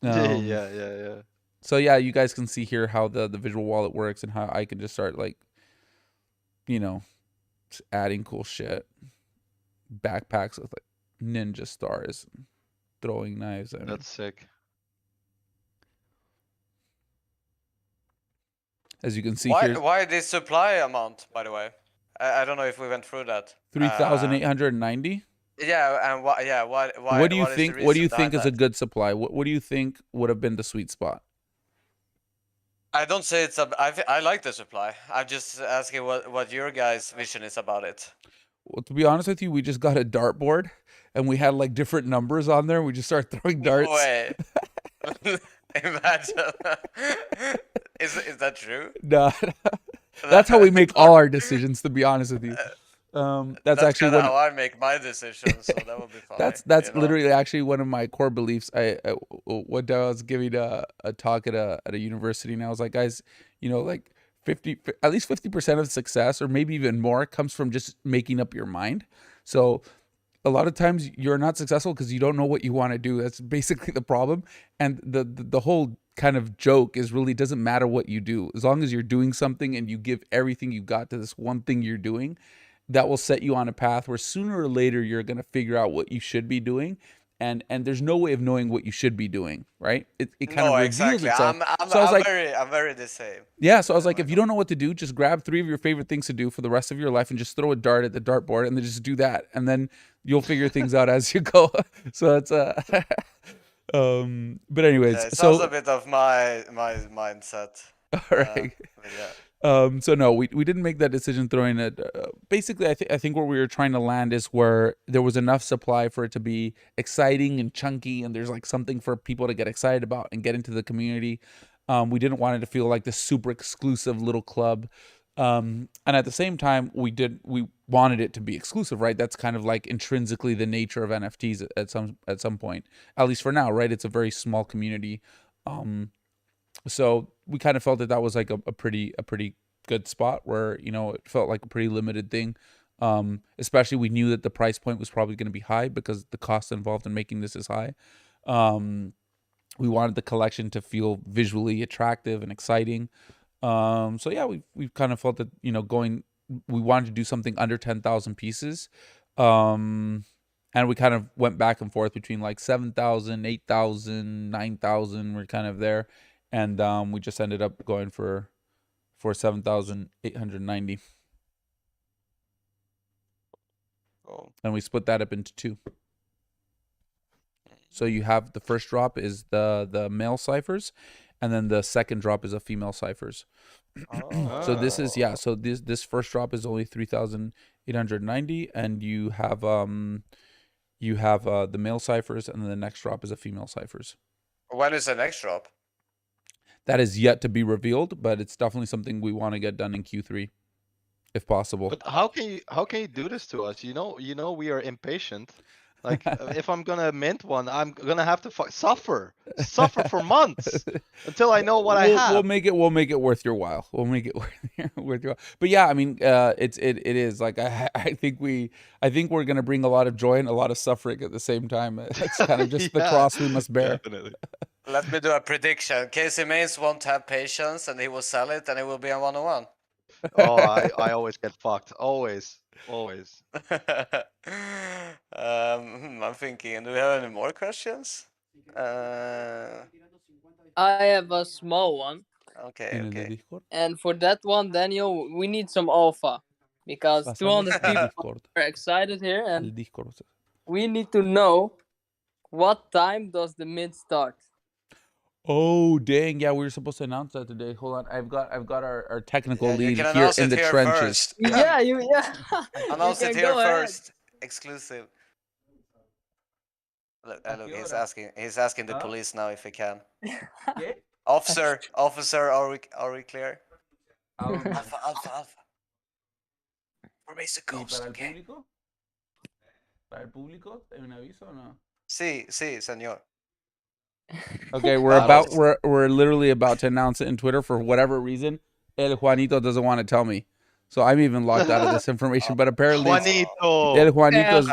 Speaker 2: Yeah.
Speaker 1: So yeah, you guys can see here how the visual wallet works and how I can just start, like, you know, just adding cool shit. Backpacks with like ninja stars, throwing knives. I mean,
Speaker 2: That's sick.
Speaker 1: as you can see
Speaker 3: Why
Speaker 1: here,
Speaker 3: why this supply amount, by the way? I don't know if we went through that.
Speaker 1: 3,890.
Speaker 3: Yeah, and why? Yeah, why?
Speaker 1: What do you
Speaker 3: what is the
Speaker 1: think? What do you
Speaker 3: reason behind
Speaker 1: think is a
Speaker 3: that?
Speaker 1: good supply? What do you think would have been the sweet spot?
Speaker 3: I don't say it's a. I like the supply. I'm just asking what your guys' vision is about it.
Speaker 1: Well, to be honest with you, we just got a dartboard and we had like different numbers on there. We just started throwing darts.
Speaker 3: Wait. Imagine. Is that true?
Speaker 1: No, that's how we make all our decisions. To be honest with you, that's actually
Speaker 3: kind of how I make my decisions. So that would be funny.
Speaker 1: that's
Speaker 3: you know?
Speaker 1: literally actually one of my core beliefs. One day I was giving a talk at a university, and I was like, guys, you know, like at least 50% of success, or maybe even more, comes from just making up your mind. So a lot of times you're not successful because you don't know what you want to do. That's basically the problem. And the whole kind of joke is really, it doesn't matter what you do, as long as you're doing something and you give everything you got to this one thing you're doing. That will set you on a path where sooner or later you're going to figure out what you should be doing. And there's no way of knowing what you should be doing, right? It kind of reveals
Speaker 3: exactly.
Speaker 1: itself.
Speaker 3: I'm very the same.
Speaker 1: Yeah, so I was like, if you don't know what to do, just grab 3 of your favorite things to do for the rest of your life and just throw a dart at the dartboard and then just do that. And then you'll figure things out as you go. So it's but anyways,
Speaker 3: Yeah, it
Speaker 1: so
Speaker 3: sounds a bit of my mindset.
Speaker 1: all right.
Speaker 3: Yeah.
Speaker 1: So no, we didn't make that decision throwing it. Basically, I think where we were trying to land is where there was enough supply for it to be exciting and chunky, and there's like something for people to get excited about and get into the community. We didn't want it to feel like this super exclusive little club. And at the same time, we wanted it to be exclusive, right? That's kind of like intrinsically the nature of NFTs at some point, at least for now, right? It's a very small community. So we kind of felt that was like a pretty good spot where, you know, it felt like a pretty limited thing. Especially we knew that the price point was probably going to be high because the cost involved in making this is high. We wanted the collection to feel visually attractive and exciting. So yeah, we kind of felt that, you know, we wanted to do something under 10,000 pieces. And we kind of went back and forth between like 7,000, 8,000, 9,000. We're kind of there. And we just ended up going for 7,890.
Speaker 3: Oh.
Speaker 1: And we split that up into 2. So you have the first drop is the male ciphers, and then the second drop is a female ciphers.
Speaker 3: Oh.
Speaker 1: So this is, yeah, so this first drop is only 3,890, and you have the male ciphers, and then the next drop is a female ciphers.
Speaker 3: When is the next drop?
Speaker 1: That is yet to be revealed, but it's definitely something we want to get done in Q3, if possible.
Speaker 2: But how can you do this to us? You know we are impatient. Like, if I'm gonna mint one, I'm gonna have to suffer for months until I know what I have.
Speaker 1: We'll make it worth your while. We'll make it worth your while. But yeah, I mean, it is like I think we're gonna bring a lot of joy and a lot of suffering at the same time. It's kind of just the cross we must bear.
Speaker 2: Definitely.
Speaker 3: Let me do a prediction. Casey Mains won't have patience, and he will sell it, and it will be a 101.
Speaker 2: Oh, I always get fucked. Always.
Speaker 3: I'm thinking, do we have any more questions?
Speaker 4: I have a small one.
Speaker 3: Okay.
Speaker 4: And for that one, Daniel, we need some alpha. Because 200 people are excited here, and we need to know what time does the mint start.
Speaker 1: Oh dang! Yeah, we were supposed to announce that today. Hold on, I've got our technical lead
Speaker 3: you can
Speaker 1: here
Speaker 3: announce
Speaker 1: in
Speaker 3: it
Speaker 1: the
Speaker 3: here
Speaker 1: trenches.
Speaker 3: First.
Speaker 4: Yeah.
Speaker 3: Announce
Speaker 4: You
Speaker 3: it
Speaker 4: can
Speaker 3: here
Speaker 4: go ahead.
Speaker 3: first. Exclusive. Look, he's asking the police now if he can. Officer, are we clear? Alpha. Permiso Ghost, okay?
Speaker 1: ¿Para el público? ¿Hay un aviso o no?
Speaker 3: Sí, señor.
Speaker 1: Okay, we're literally about to announce it in Twitter for whatever reason. El Juanito doesn't want to tell me. So I'm even locked out of this information, but apparently El Juanito's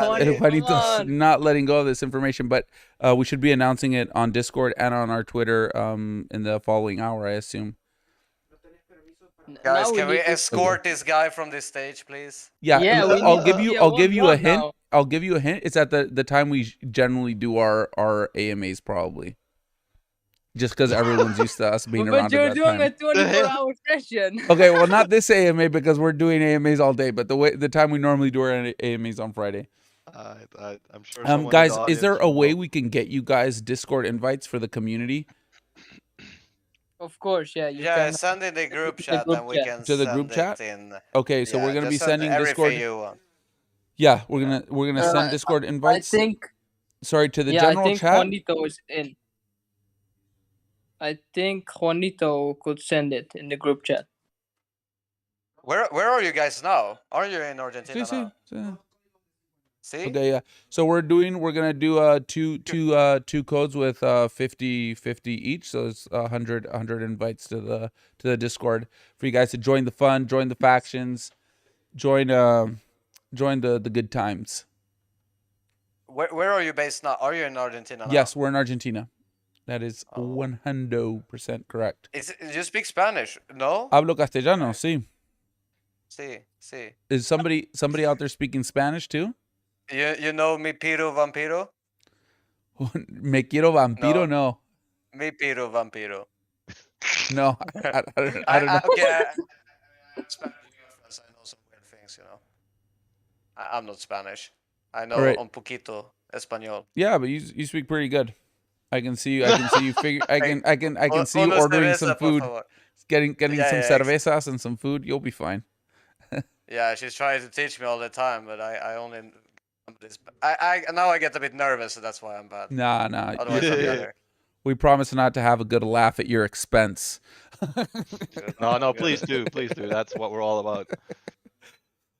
Speaker 1: not letting go of this information, but we should be announcing it on Discord and on our Twitter in the following hour, I assume.
Speaker 3: Guys, can we escort this guy from this stage, please?
Speaker 1: Yeah, I'll give you a hint. I'll give you a hint. It's at the time we generally do our AMAs, probably. Just because everyone's used to us being around at that time.
Speaker 4: But you're doing a 24-hour session.
Speaker 1: Okay, well, not this AMA because we're doing AMAs all day, but the time we normally do our AMAs on Friday.
Speaker 2: I'm sure.
Speaker 1: Guys, is there a way we can get you guys Discord invites for the community?
Speaker 4: Of course, yeah.
Speaker 3: You can send in the group chat, and we can
Speaker 1: to the group chat. Okay, so we're gonna be sending Discord. Yeah, we're gonna send Discord invites.
Speaker 4: I think.
Speaker 1: Sorry, to the general chat.
Speaker 4: Juanito is in. I think Juanito could send it in the group chat.
Speaker 3: Where are you guys now? Are you in Argentina now? See?
Speaker 1: Okay, yeah. So we're gonna do two codes with 50 each. So it's 100 invites to the Discord for you guys to join the fun, join the factions, join the good times.
Speaker 3: Where are you based now? Are you in Argentina now?
Speaker 1: Yes, we're in Argentina. That is 100% correct.
Speaker 3: Do you speak Spanish? No?
Speaker 1: Hablo castellano, sí.
Speaker 3: Sí.
Speaker 1: Is somebody out there speaking Spanish too?
Speaker 3: You know Mi Piro Vampiro?
Speaker 1: Me quiero vampiro? No.
Speaker 3: Mi Piro Vampiro.
Speaker 1: No, I don't know.
Speaker 3: Okay. Spanish girlfriends, I know some weird things, you know. I'm not Spanish. I know un poquito español.
Speaker 1: Yeah, but you speak pretty good. I can see you figure. I can see you ordering some food, getting some cervezas and some food. You'll be fine.
Speaker 3: Yeah, she's trying to teach me all the time, but I only. I now I get a bit nervous, so that's why I'm bad.
Speaker 1: Nah.
Speaker 3: Otherwise, I'm better.
Speaker 1: We promise not to have a good laugh at your expense.
Speaker 2: No, please do. That's what we're all about.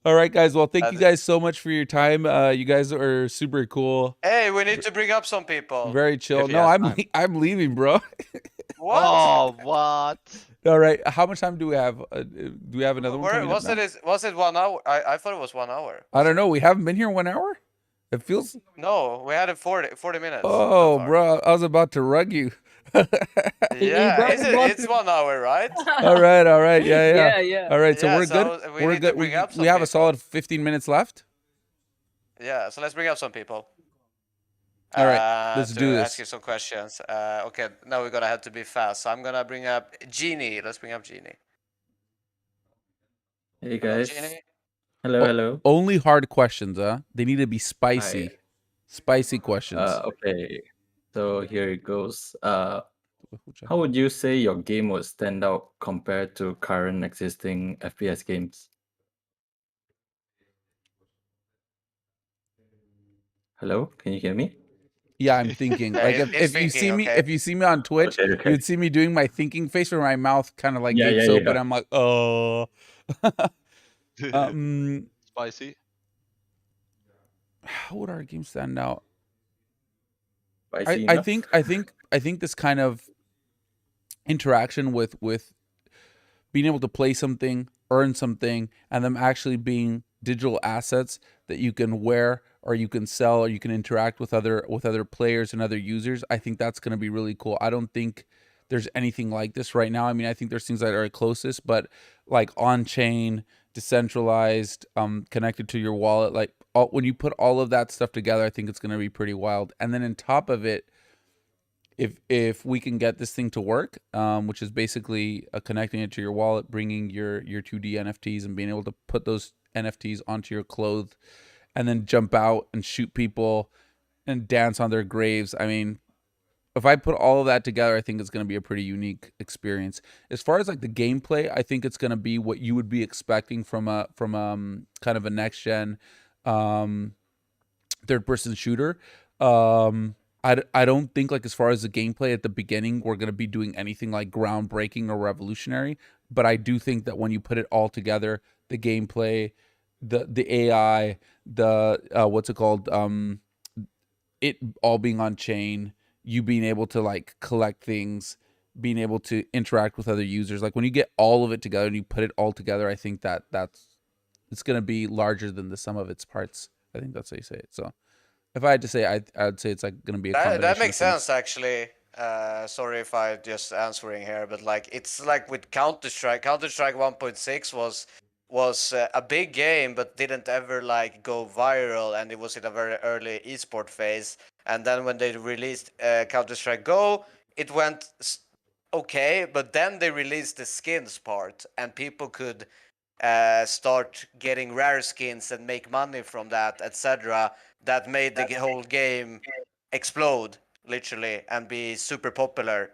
Speaker 1: All right, guys. Well, thank you guys so much for your time. You guys are super cool.
Speaker 3: Hey, we need to bring up some people.
Speaker 1: Very chill. No, I'm leaving, bro.
Speaker 3: What?
Speaker 2: Oh, what?
Speaker 1: All right. How much time do we have? Do we have another one?
Speaker 3: Was it 1 hour? I thought it was 1 hour.
Speaker 1: I don't know. We haven't been here 1 hour? It feels...
Speaker 3: No, we had it 40 minutes.
Speaker 1: Oh, bro. I was about to rug you.
Speaker 3: Yeah, it's 1 hour, right?
Speaker 1: All right.
Speaker 4: Yeah.
Speaker 1: All right, so
Speaker 3: Yeah,
Speaker 1: we're
Speaker 3: so
Speaker 1: good. We're good. We have a solid 15 minutes left.
Speaker 3: Yeah, so let's bring up some people.
Speaker 1: All right, let's do this.
Speaker 3: Ask you some questions. Okay, now we're gonna have to be fast. So I'm gonna bring up Jeannie. Let's bring up Jeannie.
Speaker 5: Hey guys.
Speaker 3: Jeannie?
Speaker 5: Hello.
Speaker 1: Only hard questions, huh? They need to be spicy.
Speaker 5: Hi.
Speaker 1: Spicy questions.
Speaker 5: Okay. So here it goes. How would you say your game would stand out compared to current existing FPS games? Hello, can you hear me?
Speaker 1: Yeah, I'm thinking. Like if you see me, if you see me on Twitch, you'd see me doing my thinking face where my mouth kind of like gapes open. I'm like, oh.
Speaker 2: Spicy.
Speaker 1: how would our game stand out?
Speaker 5: Spicy
Speaker 1: I
Speaker 5: enough?
Speaker 1: think this kind of interaction with being able to play something, earn something, and them actually being digital assets that you can wear or you can sell or you can interact with other players and other users. I think that's going to be really cool. I don't think there's anything like this right now. I mean, I think there's things that are closest, but like on chain, decentralized, connected to your wallet, like when you put all of that stuff together, I think it's going to be pretty wild. And then on top of it, if we can get this thing to work, which is basically connecting it to your wallet, bringing your 2D NFTs and being able to put those NFTs onto your clothes and then jump out and shoot people and dance on their graves. I mean, if I put all of that together, I think it's going to be a pretty unique experience. As far as like the gameplay, I think it's going to be what you would be expecting from kind of a next gen third person shooter. I don't think like as far as the gameplay at the beginning, we're going to be doing anything like groundbreaking or revolutionary. But I do think that when you put it all together, the gameplay, the AI, the what's it called, it all being on chain, you being able to like collect things, being able to interact with other users, like when you get all of it together and you put it all together, I think it's going to be larger than the sum of its parts. I think that's how you say it. So if I had to say, I'd say it's like going to be a combination.
Speaker 3: That makes
Speaker 1: of things.
Speaker 3: sense, actually. Sorry if I just answering here, but like it's like with Counter-Strike. Counter-Strike 1.6 was a big game, but didn't ever like go viral, and it was in a very early esport phase. And then when they released Counter-Strike Go, it went okay, but then they released the skins part, and people could start getting rare skins and make money from that, etc. That made the whole game explode, literally, and be super popular.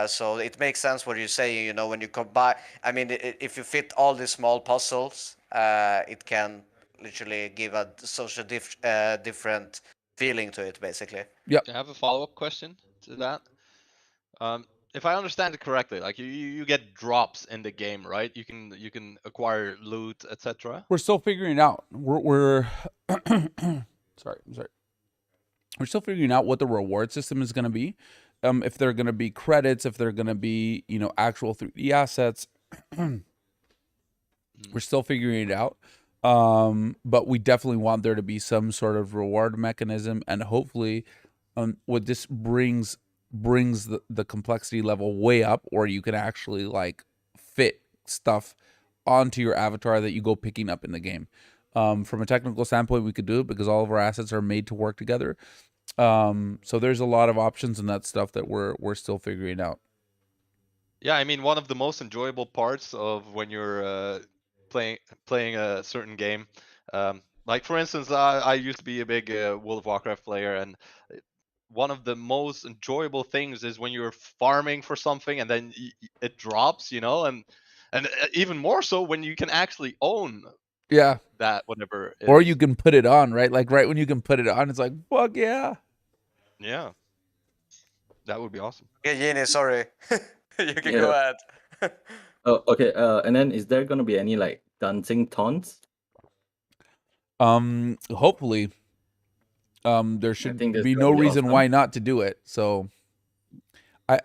Speaker 3: So it makes sense what you're saying. You know, when you combine, I mean, if you fit all these small puzzles, it can literally give a social different feeling to it, basically.
Speaker 1: Yep.
Speaker 2: I have a follow-up question to that. If I understand it correctly, like you get drops in the game, right? You can acquire loot, etc.
Speaker 1: We're still figuring it out. We're sorry, I'm sorry. We're still figuring out what the reward system is going to be. If they're going to be credits, if they're going to be, actual 3D assets. We're still figuring it out. But we definitely want there to be some sort of reward mechanism, and hopefully what this brings the complexity level way up, or you can actually like fit stuff onto your avatar that you go picking up in the game. From a technical standpoint, we could do it because all of our assets are made to work together. So there's a lot of options in that stuff that we're still figuring out.
Speaker 2: Yeah, I mean, one of the most enjoyable parts of when you're playing a certain game, like for instance, I used to be a big World of Warcraft player, and one of the most enjoyable things is when you're farming for something and then it drops, and even more so when you can actually own that whatever it
Speaker 1: or
Speaker 2: is.
Speaker 1: you can put it on, right? Like right when you can put it on, it's like, fuck yeah.
Speaker 2: Yeah, that would be awesome.
Speaker 3: Okay, Yini, sorry. You can go ahead.
Speaker 5: Oh, okay. And then is there gonna be any like dancing taunts?
Speaker 1: Hopefully. There should be no reason why not to do it. So I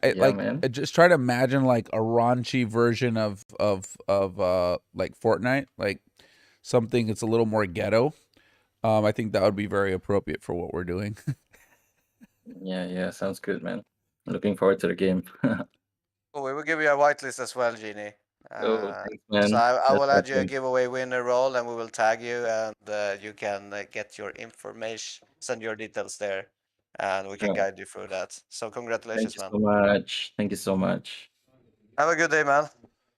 Speaker 1: just try to imagine like a raunchy version of like Fortnite, like something that's a little more ghetto. I think that would be very appropriate for what we're doing.
Speaker 5: Yeah, sounds good, man. Looking forward to the game.
Speaker 3: Oh, we will give you a whitelist as well, Genie.
Speaker 5: Thanks, man.
Speaker 3: So I will add you a giveaway winner role, and we will tag you, and you can get your information, send your details there, and we can guide you through that. So congratulations, man.
Speaker 5: Thank you so much. Thank you so much.
Speaker 3: Have a good day, man.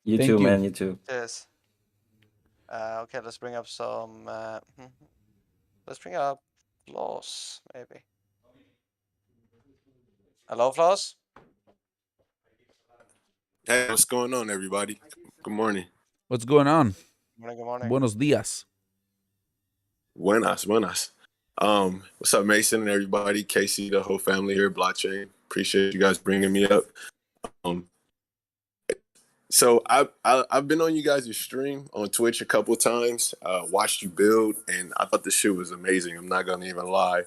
Speaker 5: You too, man. You too.
Speaker 3: Cheers. Okay, let's bring up some. Let's bring up Floss, maybe. Hello, Floss.
Speaker 6: Hey, what's going on, everybody? Good morning.
Speaker 1: What's going on?
Speaker 3: Good morning.
Speaker 1: Buenos dias.
Speaker 6: Buenas. What's up, Mason and everybody? Casey, the whole family here, Blockchain. Appreciate you guys bringing me up. So I've been on you guys' stream on Twitch a couple of times. Watched you build, and I thought this shit was amazing. I'm not gonna even lie,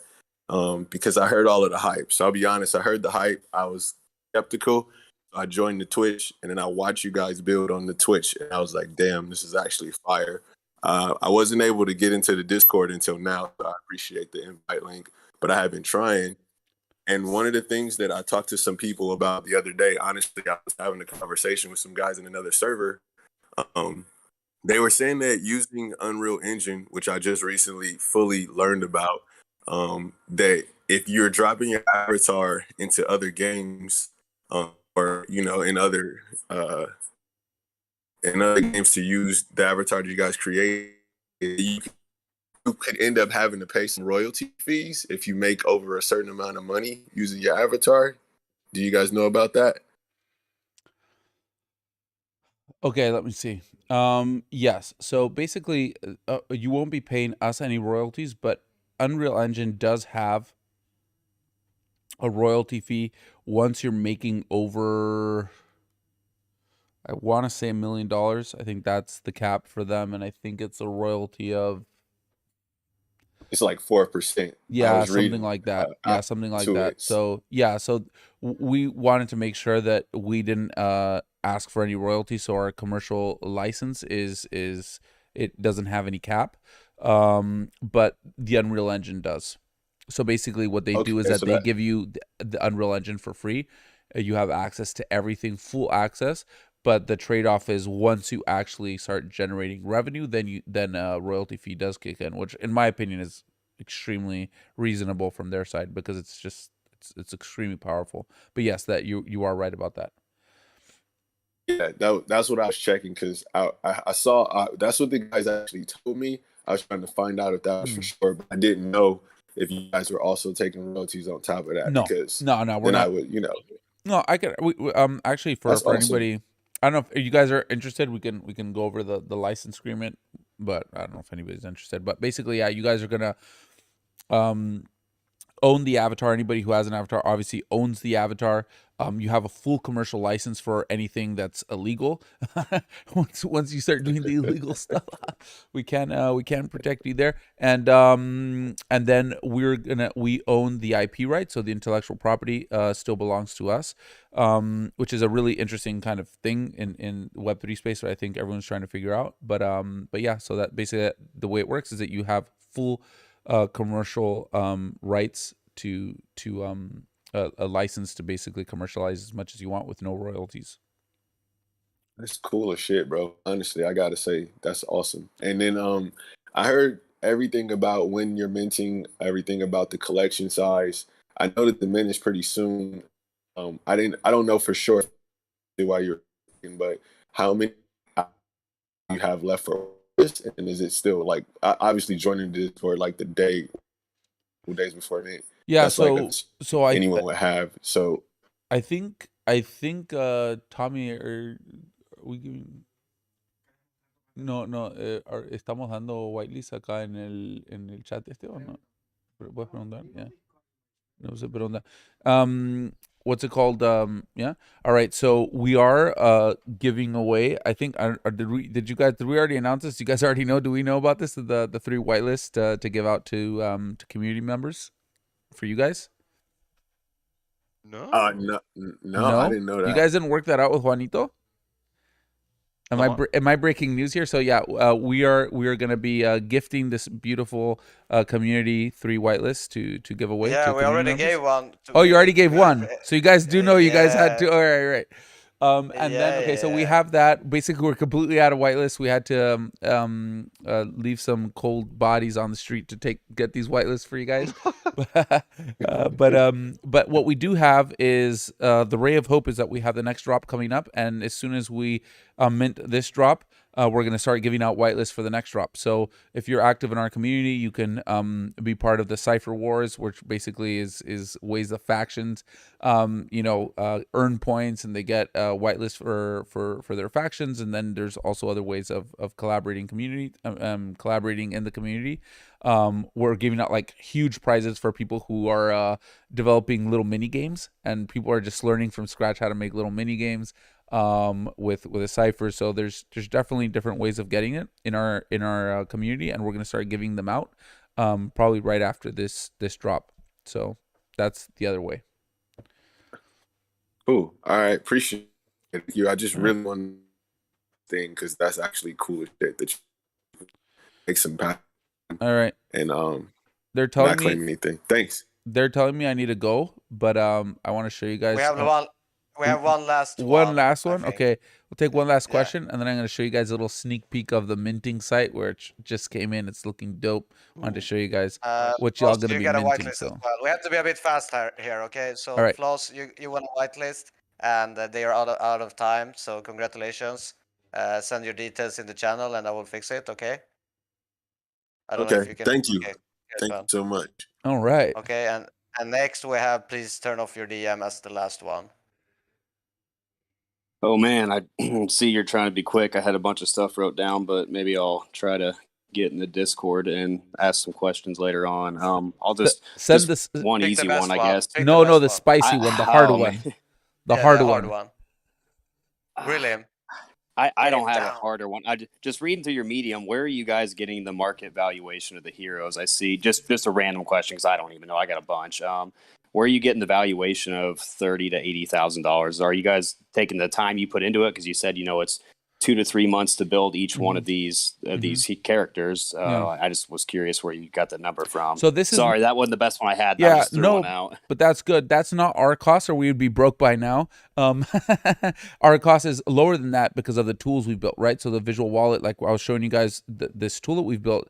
Speaker 6: because I heard all of the hype. So I'll be honest, I heard the hype. I was skeptical. I joined the Twitch, and then I watched you guys build on the Twitch, and I was like, damn, this is actually fire. I wasn't able to get into the Discord until now, so I appreciate the invite link. But I have been trying. And one of the things that I talked to some people about the other day, honestly, I was having a conversation with some guys in another server. They were saying that using Unreal Engine, which I just recently fully learned about, that if you're dropping your avatar into other games, or in other games to use the avatar that you guys create, you could end up having to pay some royalty fees if you make over a certain amount of money using your avatar. Do you guys know about that?
Speaker 1: Okay, let me see. Yes. So basically, you won't be paying us any royalties, but Unreal Engine does have a royalty fee once you're making over, I want to say $1 million. I think that's the cap for them, and I think it's a royalty of,
Speaker 6: It's like 4%.
Speaker 1: yeah, something like that. Yeah, something like that. So yeah, so we wanted to make sure that we didn't ask for any royalty, so our commercial license is it doesn't have any cap, but the Unreal Engine does. So basically, what they do is that they give you the Unreal Engine for free. You have access to everything, full access. But the trade-off is once you actually start generating revenue, then a royalty fee does kick in, which in my opinion is extremely reasonable from their side because it's extremely powerful. But yes, that you are right about that.
Speaker 6: Yeah, that's what I was checking because I saw that's what the guys actually told me. I was trying to find out if that was for sure, but I didn't know if you guys were also taking royalties on top of that.
Speaker 1: No,
Speaker 6: because
Speaker 1: no, we're not.
Speaker 6: I would,
Speaker 1: No, I could. Actually, for
Speaker 6: awesome.
Speaker 1: anybody, I don't know if you guys are interested. We can go over the license agreement, but I don't know if anybody's interested. But basically, yeah, you guys are gonna own the avatar. Anybody who has an avatar obviously owns the avatar. You have a full commercial license for anything that's illegal. once you start doing the illegal stuff, we can protect you there. And then we own the IP rights, so the intellectual property still belongs to us, which is a really interesting kind of thing in Web3 space that I think everyone's trying to figure out. But yeah, so that basically the way it works is that you have full commercial rights to a license to basically commercialize as much as you want with no royalties.
Speaker 6: That's cool as shit, bro. Honestly, I gotta say that's awesome. And then I heard everything about when you're minting, everything about the collection size. I know that the mint is pretty soon. I don't know for sure why you're, but how many you have left for this, and is it still like obviously joining this for like the days before mint?
Speaker 1: Yeah,
Speaker 6: that's
Speaker 1: so
Speaker 6: anyone would have. So
Speaker 1: I think Tommy, are we giving? No, estamos dando whitelist acá en el chat o no? ¿Puedes preguntar? Yeah. No se pregunta. What's it called? Yeah. All right. So we are giving away. I think. Did we already announce this? You guys already know? Do we know about this? The 3 whitelist to give out to community members for you guys?
Speaker 2: No.
Speaker 6: No, I didn't know that.
Speaker 1: You guys didn't work that out with Juanito? Am I breaking news here? So yeah, we are going to be gifting this beautiful community 3 whitelist to give away.
Speaker 3: Yeah,
Speaker 1: to
Speaker 3: we already
Speaker 1: members.
Speaker 3: gave one.
Speaker 1: Oh, you already gave one. So you guys do know you guys had to. All right. And
Speaker 3: Yeah,
Speaker 1: then okay, so we
Speaker 3: yeah.
Speaker 1: have that. Basically, we're completely out of whitelist. We had to leave some cold bodies on the street to get these whitelists for you guys. But what we do have is the ray of hope is that we have the next drop coming up, and as soon as we mint this drop, we're going to start giving out whitelists for the next drop. So if you're active in our community, you can be part of the Cypher Wars, which basically is ways the factions earn points and they get whitelist for their factions. And then there's also other ways of collaborating collaborating in the community. We're giving out like huge prizes for people who are developing little mini games, and people are just learning from scratch how to make little mini games. with a cipher. So there's definitely different ways of getting it in our community, and we're gonna start giving them out probably right after this drop. So that's the other way.
Speaker 6: Cool. All right, appreciate you. I just really want thing because that's actually cool shit that you make some passion.
Speaker 1: All right.
Speaker 6: And
Speaker 1: they're telling
Speaker 6: not claiming anything. Thanks.
Speaker 1: They're telling me I need to go, but I want to show you guys.
Speaker 3: We have one last
Speaker 1: one. Last one. Okay, we'll take one last
Speaker 3: Yeah.
Speaker 1: question, and then I'm going to show you guys a little sneak peek of the minting site where it just came in. It's looking dope. Wanted to show you guys what y'all going to be minting. So
Speaker 3: well. We have to be a bit fast here, okay? So
Speaker 1: all right.
Speaker 3: Floss, you want a whitelist, and they are out of time. So congratulations. Send your details in the channel, and I will fix it. Okay. I don't know if you can.
Speaker 6: Thank you.
Speaker 3: Okay.
Speaker 6: Thank you so much.
Speaker 1: All right.
Speaker 3: Okay, and next we have please turn off your DM as the last one.
Speaker 7: Oh man, I see you're trying to be quick. I had a bunch of stuff wrote down, but maybe I'll try to get in the Discord and ask some questions later on. I'll just
Speaker 1: send this
Speaker 7: one easy one, I guess.
Speaker 1: No, the spicy one, the hard one. The hard one.
Speaker 3: Brilliant.
Speaker 7: I don't have a harder one. Just reading through your medium, where are you guys getting the market valuation of the heroes? I see just a random question because I don't even know. I got a bunch. Where are you getting the valuation of $30,000 to $80,000? Are you guys taking the time you put into it? Because you said it's 2 to 3 months to build each one of these characters. I just was curious where you got the number from.
Speaker 1: So this is
Speaker 7: sorry, that wasn't the best one I had.
Speaker 1: Yeah,
Speaker 7: I just threw one out.
Speaker 1: But that's good. That's not our cost, or we would be broke by now. Our cost is lower than that because of the tools we built, right? So the visual wallet, like I was showing you guys, this tool that we've built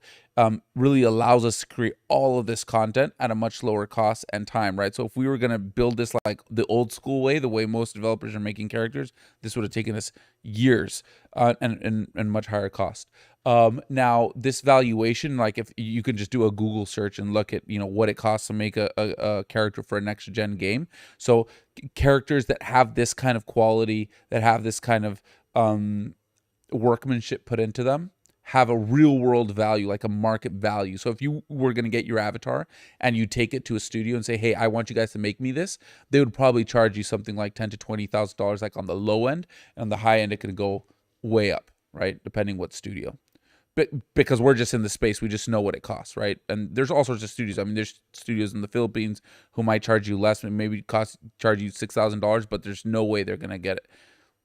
Speaker 1: really allows us to create all of this content at a much lower cost and time, right? So if we were going to build this like the old school way, the way most developers are making characters, this would have taken us years and much higher cost. Now this valuation, like if you can just do a Google search and look at, what it costs to make a character for a next gen game. So characters that have this kind of quality, that have this kind of workmanship put into them, have a real world value, like a market value. So if you were going to get your avatar and you take it to a studio and say, hey, I want you guys to make me this, they would probably charge you something like $10,000 to $20,000, like on the low end. And on the high end, it could go way up, right? Depending what studio. But because we're just in the space, we just know what it costs, right? And there's all sorts of studios. I mean, there's studios in the Philippines who might charge you less, and maybe charge you $6,000, but there's no way they're going to get it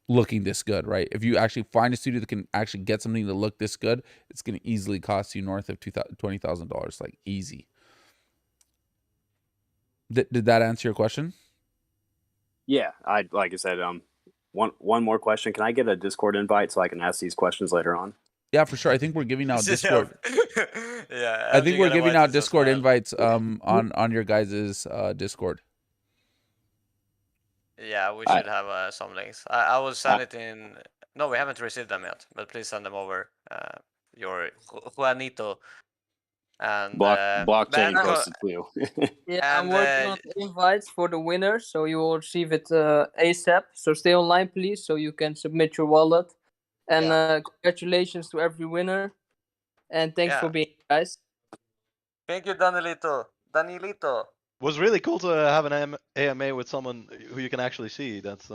Speaker 1: looking this good, right? If you actually find a studio that can actually get something to look this good, it's going to easily cost you north of $20,000, like easy. Did that answer your question?
Speaker 7: Yeah, like I said, one more question. Can I get a Discord invite so I can ask these questions later on?
Speaker 1: Yeah, for sure. I think we're giving out Discord.
Speaker 3: Yeah,
Speaker 1: I think we're giving out Discord invites on your guys' Discord.
Speaker 3: Yeah, we should have some links. I will send it in. No, we haven't received them yet, but please send them over. Your Juanito. And
Speaker 7: blockchain posted too.
Speaker 4: Yeah, I'm working on invites for the winner, so you will receive it ASAP. So stay online, please, so you can submit your wallet. And congratulations to every winner. And thanks for being here, guys.
Speaker 3: Thank you, Danilito.
Speaker 2: It was really cool to have an AMA with someone who you can actually see. That's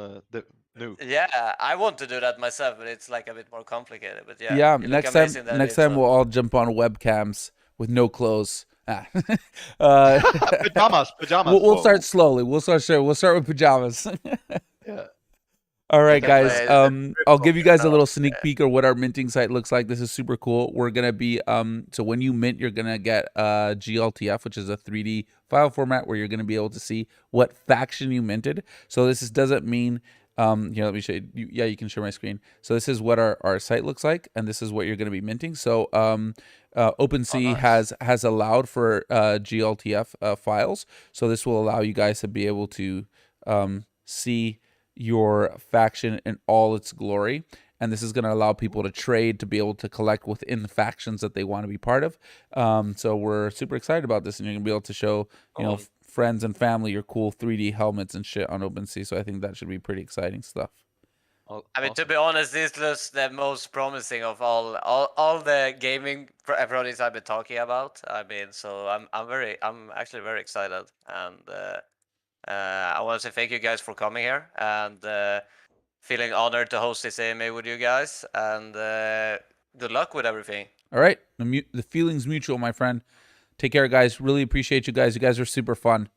Speaker 2: new.
Speaker 3: Yeah, I want to do that myself, but it's like a bit more complicated. But
Speaker 1: yeah, next time we'll all jump on webcams with no clothes.
Speaker 2: Pajamas.
Speaker 1: We'll start slowly. We'll start with pajamas.
Speaker 2: Yeah.
Speaker 1: All right, guys. I'll give you guys a little sneak peek of what our minting site looks like. This is super cool. We're gonna be so when you mint, you're gonna get GLTF, which is a 3D file format where you're gonna be able to see what faction you minted. So this doesn't mean here, let me show you. Yeah, you can share my screen. So this is what our site looks like, and this is what you're gonna be minting. So OpenSea has allowed for GLTF files. So this will allow you guys to be able to see your faction in all its glory, and this is going to allow people to trade, to be able to collect within the factions that they want to be part of. So we're super excited about this, and you're going to be able to show friends and family your cool 3D helmets and shit on OpenSea. So I think that should be pretty exciting stuff.
Speaker 3: I mean, to be honest, this looks the most promising of all the gaming projects I've been talking about. I mean, so I'm actually very excited, and I want to say thank you guys for coming here, and feeling honored to host this AMA with you guys, and good luck with everything.
Speaker 1: All right. The feeling's mutual, my friend. Take care, guys. Really appreciate you guys. You guys are super fun.